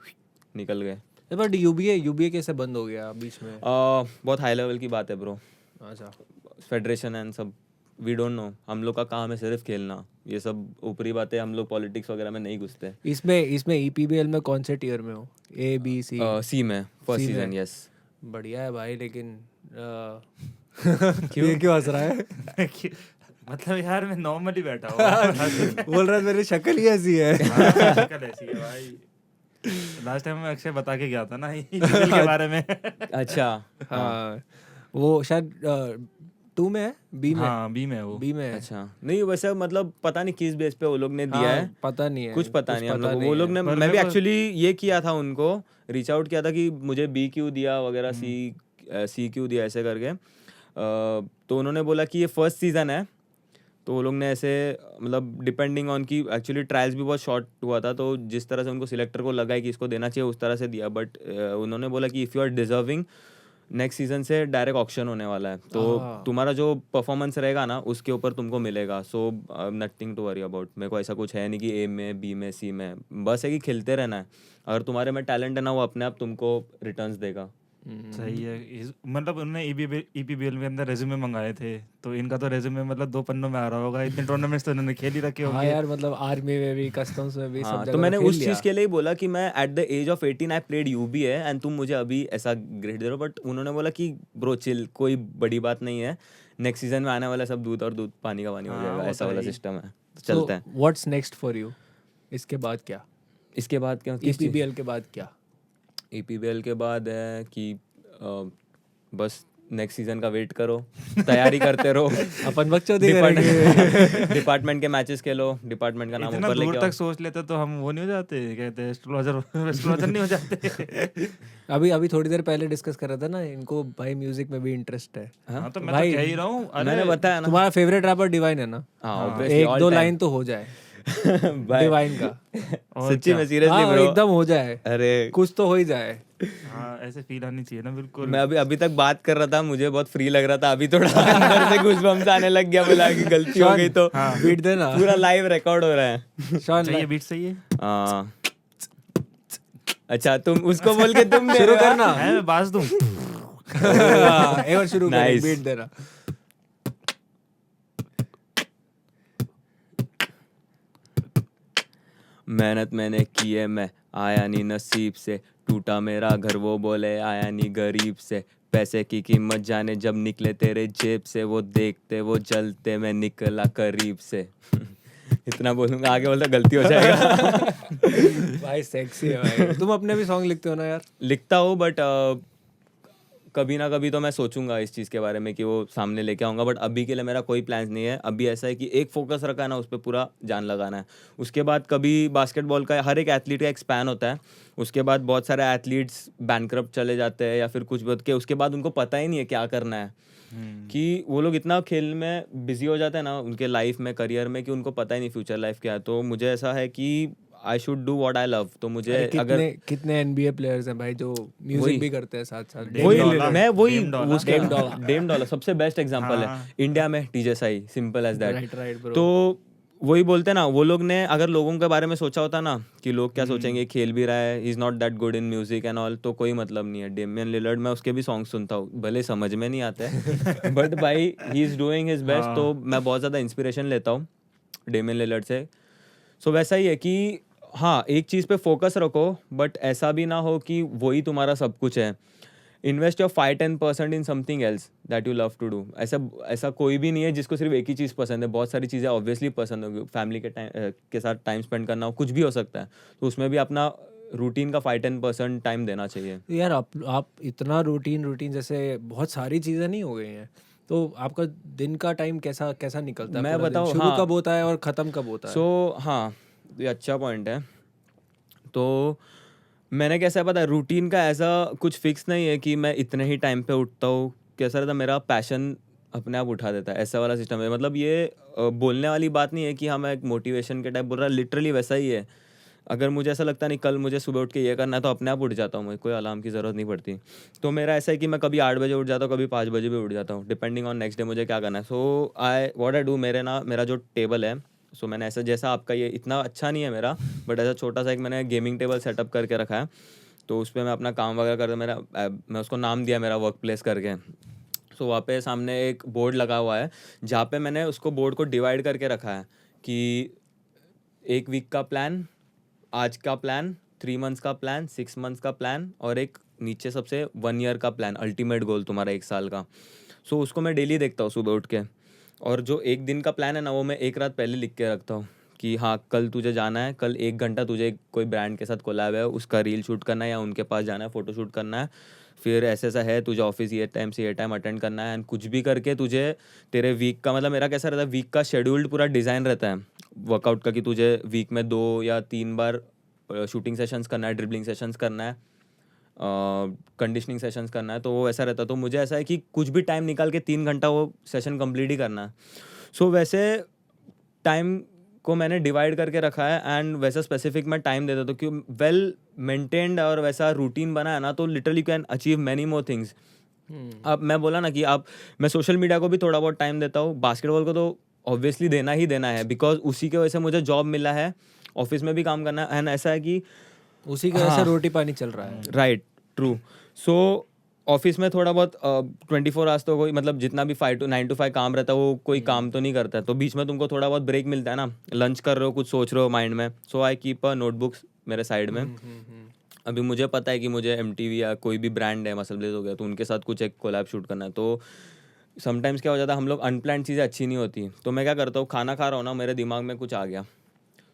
निकल गए। बट UBA कैसे बंद हो गया बीच में? बहुत हाई लेवल की बात है ब्रो। अच्छा। फेडरेशन एंड सब, वी डोंट नो। हम लोग का काम है सिर्फ खेलना, ये सब ऊपरी बातें, हम लोग पॉलिटिक्स वगैरह में नहीं घुसते। इसमें EPBL में कौन से टियर में हो? A B C? सी में फर्स्ट सीजन, यस। बढ़िया है भाई, लेकिन क्यों क्यों हंस रहा है? मतलब यार मैं नॉर्मली बैठा हूँ। बोल रहा है मेरी शक्ल ही ऐसी है। हाँ, शक्ल ऐसी है भाई। लास्ट टाइम मैं अक्षय बता के गया था ना ईपीएल के बारे में। अच्छा हाँ, वो शायद 2 में है, बी में, हाँ बी में है वो। बी में है। अच्छा, नहीं वैसे मतलब पता नहीं किस बेस पे वो लोग ने दिया है, हाँ, पता नहीं है, कुछ पता नहीं हम लोग को। नहीं वो लोग है। ने, पर मैं भी मेरे को- एक्चुअली ये किया था उनको, रीच आउट किया था कि मुझे बी क्यों दिया वगैरह, सी क्यों दिया ऐसे करके। तो उन्होंने बोला कि ये फर्स्ट सीज़न है, तो वो लोग ने ऐसे मतलब डिपेंडिंग ऑन की एक्चुअली ट्रायल्स भी बहुत शॉर्ट हुआ था, तो जिस तरह से उनको सिलेक्टर को लगा है कि इसको देना चाहिए उस तरह से दिया। बट उन्होंने बोला कि if you are deserving, next season से डायरेक्ट ऑक्शन होने वाला है, तो तुम्हारा जो परफॉर्मेंस रहेगा ना उसके ऊपर तुमको मिलेगा। So nothing to worry about. मेरे को ऐसा कुछ है नहीं कि ए में, बी में, सी में, बस है कि खेलते रहना है। अगर तुम्हारे में टैलेंट है ना, वो अपने आप तुमको रिटर्न्स देगा। सही है। मतलब उन्होंने ईपीबीएल में अंदर रेज्यूमे मंगाए थे, तो इनका तो रेज्यूमे मतलब 2 पन्नों में आ रहा होगा। इतने टूर्नामेंट्स तो इन्होंने खेल ही रखे हाँ होंगे। यार, मतलब आर्मी में भी, कस्टम्स में भी, सब हाँ, जगह तो मैंने खेल उस लिया। चीज़ के लिए ही बोला कि मैं at the age of 18 I played UB है एंड तुम मुझे अभी ऐसा ग्रेड दे रहे हो। बट उन्होंने बोला कि ब्रो चिल, कोई बड़ी बात नहीं है, नेक्स्ट सीजन में आने वाला सब दूध और दूध पानी का पानी हो हाँ, जाएगा, वो ऐसा तो वाला है ही। सिस्टम है, तो So, चलते हैं। what's next for you? इसके बाद क्या? इसके बाद क्या, किस चीज़? EPBL के बाद क्या? EPBL के बाद है कि बस नेक्स्ट सीजन का वेट करो, तैयारी करते रहो। अपन बकचोदी करेंगे। डिपार्टमेंट के मैचेस खेलो, डिपार्टमेंट का नाम इतना ऊपर दूर लेके तक आओ। सोच लेते तो हम वो नहीं हो जाते, कहते हैं एस्ट्रोलॉजर नहीं हो जाते। अभी थोड़ी देर पहले डिस्कस कर रहा था ना, इनको भाई म्यूजिक में भी इंटरेस्ट है। हाँ तो मैं भाई, तो कह ही रहा हूँ। मैंने अरे बताया ना। तुम्हारा फेवरेट रैपर डिवाइन है ना? हाँ ऑब्वियसली, एक ऑल दो टाइम। लाइन तो हो जाए भाई डिवाइन का। और सच्ची क्या? में, सीरियसली हाँ, ब्रो, एकदम हो जाए, अरे कुछ तो हो ही जाए। हाँ ऐसे फील आनी चाहिए ना बिल्कुल। मैं अभी तक बात कर रहा था, मुझे बहुत फ्री लग रहा था, अभी थोड़ा अंदर से गूज़बम्स आने लग गया, बोला कि गलती हो गई तो बीट देना। पूरा लाइव रिकॉर्ड हो रहा है। शॉन, सही है, बीट सही है। हाँ, अच्छा तुम उसको बोल के तुम दे शुरू रहे हो, करना। है मैं बाज दूं? एक बार शुरू करें, Nice. बीट देना। मेहनत मैंने की है, मैं आया नहीं नसीब से, टूटा मेरा घर वो बोले आया नहीं गरीब से, पैसे की कीमत जाने जब निकले तेरे जेब से, वो देखते वो जलते मैं निकला करीब से। इतना बोलूंगा, आगे बोलता गलती हो जाएगा। भाई सेक्सी है भाई। तुम अपने भी सॉन्ग लिखते हो ना यार? लिखता हूँ, बट कभी ना कभी तो मैं सोचूंगा इस चीज़ के बारे में कि वो सामने लेके आऊँगा, बट अभी के लिए मेरा कोई प्लान्स नहीं है। अभी ऐसा है कि एक फोकस रखा है ना, उस पर पूरा जान लगाना है। उसके बाद कभी बास्केटबॉल का, हर एक एथलीट का एक स्पैन होता है, उसके बाद बहुत सारे एथलीट्स बैंकरप्ट चले जाते हैं या फिर कुछ बहुत के, उसके बाद उनको पता ही नहीं है क्या करना है, कि वो लोग इतना खेल में बिजी हो जाते हैं ना उनके लाइफ में, करियर में, कि उनको पता ही नहीं फ्यूचर लाइफ क्या है। तो मुझे ऐसा है कि I should do what I love. तो मुझे अगर कितने NBA प्लेयर्स हैं भाई जो म्यूजिक भी करते हैं साथ साथ? Dame वही Dollar, मैं वही Dame Dollar। उसका Dame Dollar। डेम डॉलर सबसे बेस्ट एग्जांपल है हाँ। इंडिया में, TJ Sai, simple as that. Right bro. तो वही बोलते हैं ना, वो लोग ने अगर लोगों के बारे में सोचा होता ना कि लोग क्या सोचेंगे, खेल भी रहा है, he is not that good in music and all, तो कोई मतलब नहीं है। डेमियन लिलर्ड, मैं उसके भी सॉन्ग सुनता हूँ, भले समझ में नहीं आते हैं बट भाई he is doing his best, तो मैं बहुत ज़्यादा इंस्पिरेशन लेता हूँ डेमियन लिलर्ड से। सो वैसा ही है कि हाँ, एक चीज़ पे फोकस रखो, बट ऐसा भी ना हो कि वही तुम्हारा सब कुछ है। Invest your 5-10% in something else that you love to do. ऐसा कोई भी नहीं है जिसको सिर्फ एक ही चीज़ पसंद है, बहुत सारी चीज़ें ऑब्वियसली पसंद होगी, फैमिली के साथ टाइम स्पेंड करना हो, कुछ भी हो सकता है, तो उसमें भी अपना रूटीन का 5-10% टाइम देना चाहिए। यार आप इतना रूटीन जैसे बहुत सारी चीज़ें नहीं हो गई हैं, तो आपका दिन का टाइम कैसा निकलता है? मैं पूरा दिन बताऊँ, शुरू हाँ। कब होता है और ख़त्म कब होता है? सो हाँ, ये अच्छा पॉइंट है। तो मैंने कैसा पता है, रूटीन का ऐसा कुछ फिक्स नहीं है कि मैं इतने ही टाइम पे उठता हूँ। कैसा रहता है, मेरा पैशन अपने आप उठा देता है, ऐसा वाला सिस्टम है। मतलब ये बोलने वाली बात नहीं है कि हाँ मैं एक मोटिवेशन के टाइप बोल रहा, लिटरली वैसा ही है। अगर मुझे ऐसा लगता नहीं कल मुझे सुबह उठ के ये करना है, तो अपने आप उठ जाता हूँ, मुझे कोई अलार्म की ज़रूरत नहीं पड़ती। तो मेरा ऐसा है कि मैं कभी 8 बजे उठ जाता हूँ, कभी 5 बजे भी उठ जाता हूँ, डिपेंडिंग ऑन नेक्स्ट डे मुझे क्या करना है। सो व्हाट आई डू, मेरा जो टेबल है, सो मैंने ऐसा, जैसा आपका ये इतना अच्छा नहीं है मेरा, बट ऐसा छोटा सा एक मैंने गेमिंग टेबल सेटअप करके रखा है, तो उस पर मैं अपना काम वगैरह करता, मैं उसको नाम दिया मेरा वर्क प्लेस करके। सो वहाँ पे सामने एक बोर्ड लगा हुआ है, जहाँ पे मैंने उसको बोर्ड को डिवाइड करके रखा है कि 1 वीक का प्लान, आज का प्लान, 3 मंथ्स का प्लान, 6 मंथ्स का प्लान और एक नीचे सबसे 1 ईयर का प्लान, अल्टीमेट गोल तुम्हारा 1 साल का। सो उसको मैं डेली देखता हूँ सुबह उठ के, और जो 1 दिन का प्लान है ना वो मैं 1 रात पहले लिख के रखता हूँ कि हाँ कल तुझे जाना है, कल 1 घंटा तुझे कोई ब्रांड के साथ कोलैब है उसका रील शूट करना है या उनके पास जाना है फ़ोटो शूट करना है, फिर ऐसा ऐसा है तुझे ऑफिस ये टाइम से ये टाइम अटेंड करना है, एंड कुछ भी करके तुझे तेरे वीक का, मतलब मेरा कैसा रहता है वीक का शेड्यूल्ड पूरा डिज़ाइन रहता है वर्कआउट का, कि तुझे वीक में 2 या 3 बार शूटिंग सेशंस करना है, ड्रिबलिंग सेशंस करना है, कंडीशनिंग सेशंस करना है। तो वो ऐसा रहता है, तो मुझे ऐसा है कि कुछ भी टाइम निकाल के 3 घंटा वो सेशन कंप्लीट ही करना है। सो वैसे टाइम को मैंने डिवाइड करके रखा है, एंड वैसा स्पेसिफिक मैं टाइम देता हूँ, क्योंकि वेल मेंटेन्ड और वैसा रूटीन बना है ना, तो literally can achieve many more things. अब मैं बोला ना कि आप, मैं सोशल मीडिया को भी थोड़ा बहुत टाइम देता हूँ, बास्केटबॉल को तो ऑब्वियसली देना ही देना है, बिकॉज उसी की वजह से मुझे जॉब मिला है, ऑफिस में भी काम करना है, एंड ऐसा है कि उसी की वजह से रोटी पानी चल रहा है। Right, true. सो ऑफिस में थोड़ा बहुत 24 आवर्स तो कोई, मतलब जितना भी 9 to 5 काम रहता है वो कोई काम तो नहीं करता है, तो बीच में तुमको थोड़ा बहुत ब्रेक मिलता है ना, लंच कर रहे हो, कुछ सोच रहे हो माइंड में, सो आई कीप अ नोटबुक्स मेरे साइड में। अभी मुझे पता है कि मुझे MTV या कोई भी ब्रांड है, मसल ब्लेज हो गया, तो उनके साथ कुछ एक कोलैब शूट करना है, तो समटाइम्स क्या हो जाता है, हम लोग अनप्लान्ड चीज़ें अच्छी नहीं होती, तो मैं क्या करता हूँ, खाना खा रहा हूँ ना, मेरे दिमाग में कुछ आ गया,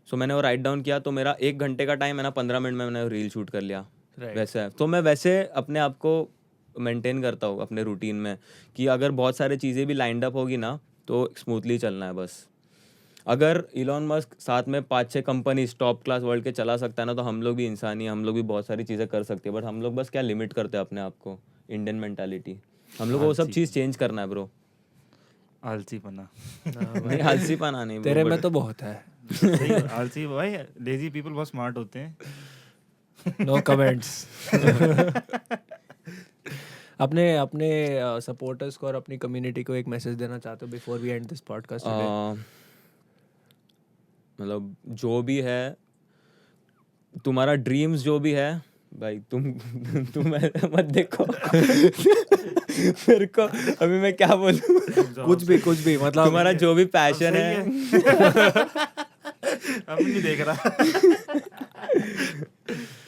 सो मैंने वो राइट डाउन किया, तो मेरा 1 घंटे का टाइम है ना, 15 मिनट में मैंने रील शूट कर लिया। वैसे है, तो मैं वैसे अपने आप को मेंटेन करता हूँ अपने रूटीन में, कि अगर बहुत सारी चीज़ें भी लाइंड अप होगी ना तो स्मूथली चलना है बस। अगर इलॉन मस्क साथ में 5-6 कंपनीज टॉप क्लास वर्ल्ड के चला सकता है ना, तो हम लोग भी इंसान ही, हम लोग भी बहुत सारी चीज़ें कर सकते हैं, बट हम लोग बस क्या लिमिट करते हैं अपने आप को, इंडियन मेंटालिटी। हम लोग को वो सब चीज़ चेंज करना है ब्रो। आलसीपना। नहीं, आलसीपना नहीं तेरे bro, में but- तो बहुत है। सही है, आलसी भाई, लेजी पीपल बहुत स्मार्ट होते हैं। No comments. अपने अपने सपोर्टर्स को और अपनी कम्युनिटी को एक मैसेज देना चाहते हो before we end this podcast today? मतलब जो भी है तुम्हारा ड्रीम्स, जो भी है भाई, तुम मत देखो मेरे को अभी मैं क्या बोलूं। कुछ भी मतलब तुम्हारा जो भी पैशन सही है अब नहीं देख रहा।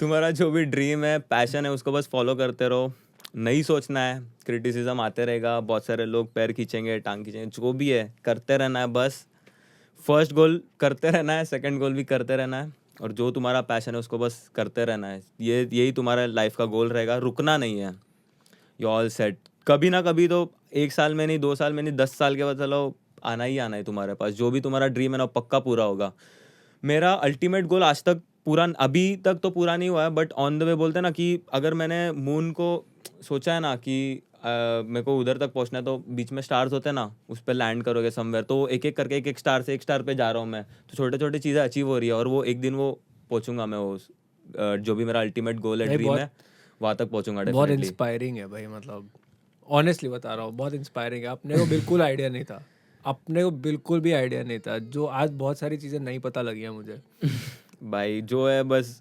तुम्हारा जो भी ड्रीम है, पैशन है, उसको बस फॉलो करते रहो, नहीं सोचना है, क्रिटिसिज्म आते रहेगा, बहुत सारे लोग पैर खींचेंगे, टांग खींचेंगे, जो भी है करते रहना है बस। फर्स्ट गोल करते रहना है, सेकंड गोल भी करते रहना है, और जो तुम्हारा पैशन है उसको बस करते रहना है, यही तुम्हारा लाइफ का गोल रहेगा, रुकना नहीं है। यू ऑल सेट, कभी ना कभी तो 1 साल में नहीं, 2 साल में नहीं, 10 साल के बाद चलो आना ही आना है तुम्हारे पास, जो भी तुम्हारा ड्रीम है ना पक्का पूरा होगा। मेरा अल्टीमेट गोल आज तक पूरा, अभी तक तो पूरा नहीं हुआ है, बट ऑन द वे बोलते हैं ना, कि अगर मैंने मून को सोचा है ना कि मेरे को उधर तक पहुंचना है, तो बीच में स्टार्स होते हैं ना, उस पर लैंड करोगे समवेयर, तो एक एक करके एक स्टार से एक स्टार पे जा रहा हूँ मैं, तो छोटे छोटे चीज़ें अचीव हो रही है, और वो एक दिन वो पहुंचूंगा मैं, वो जो भी मेरा अल्टीमेट गोल है, नहीं, ड्रीम है, वहाँ तक पहुंचूंगा बहुत डेफिनेटली। इंस्पायरिंग है भाई, मतलब ऑनेस्टली बता रहा हूँ, बहुत इंस्पायरिंग है। अपने को बिल्कुल आइडिया नहीं था, अपने को बिल्कुल भी आइडिया नहीं था, जो आज बहुत सारी चीज़ें नहीं पता लगी हैं मुझे। भाई जो है बस,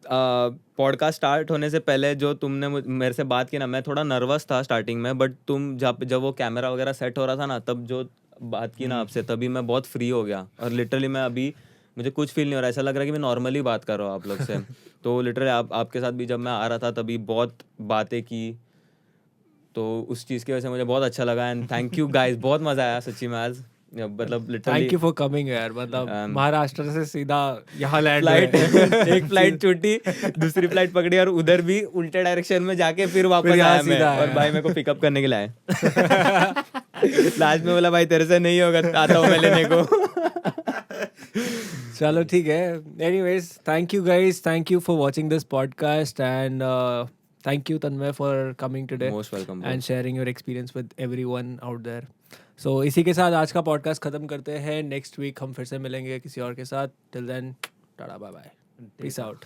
पॉडकास्ट स्टार्ट होने से पहले जो तुमने मेरे से बात की ना, मैं थोड़ा नर्वस था स्टार्टिंग में, बट तुम जब वो कैमरा वगैरह सेट हो रहा था ना, तब जो बात की ना आपसे, तभी मैं बहुत फ्री हो गया, और लिटरली मैं अभी, मुझे कुछ फील नहीं हो रहा, ऐसा लग रहा है कि मैं नॉर्मली बात कर रहा हूँ आप लोग से। तो लिटरली आपके साथ भी जब मैं आ रहा था तभी बहुत बातें की, तो उस चीज़ की वजह से मुझे बहुत अच्छा लगा, एंड थैंक यू गाइस, बहुत मज़ा आया सच्ची में आज, मतलब literally. Thank you for coming यार, मतलब महाराष्ट्र से सीधा यहाँ लैंड फ्लाइट एक फ्लाइट छूटी, दूसरी फ्लाइट पकड़ी, और उधर भी उल्टे डायरेक्शन में जाके फिर वापस आया मैं, और भाई मेरे को पिकअप करने के लिए आए। लास्ट में बोला भाई तेरे से नहीं होगा, आता हूँ मैं लेने को। चलो ठीक है। Anyways, thank you guys, thank you for watching this podcast, and thank you Tanmay for coming today most welcome and sharing your experience with everyone out there. So इसी के साथ आज का पॉडकास्ट खत्म करते हैं। नेक्स्ट वीक हम फिर से मिलेंगे किसी और के साथ। Till then, tata bye bye, peace out.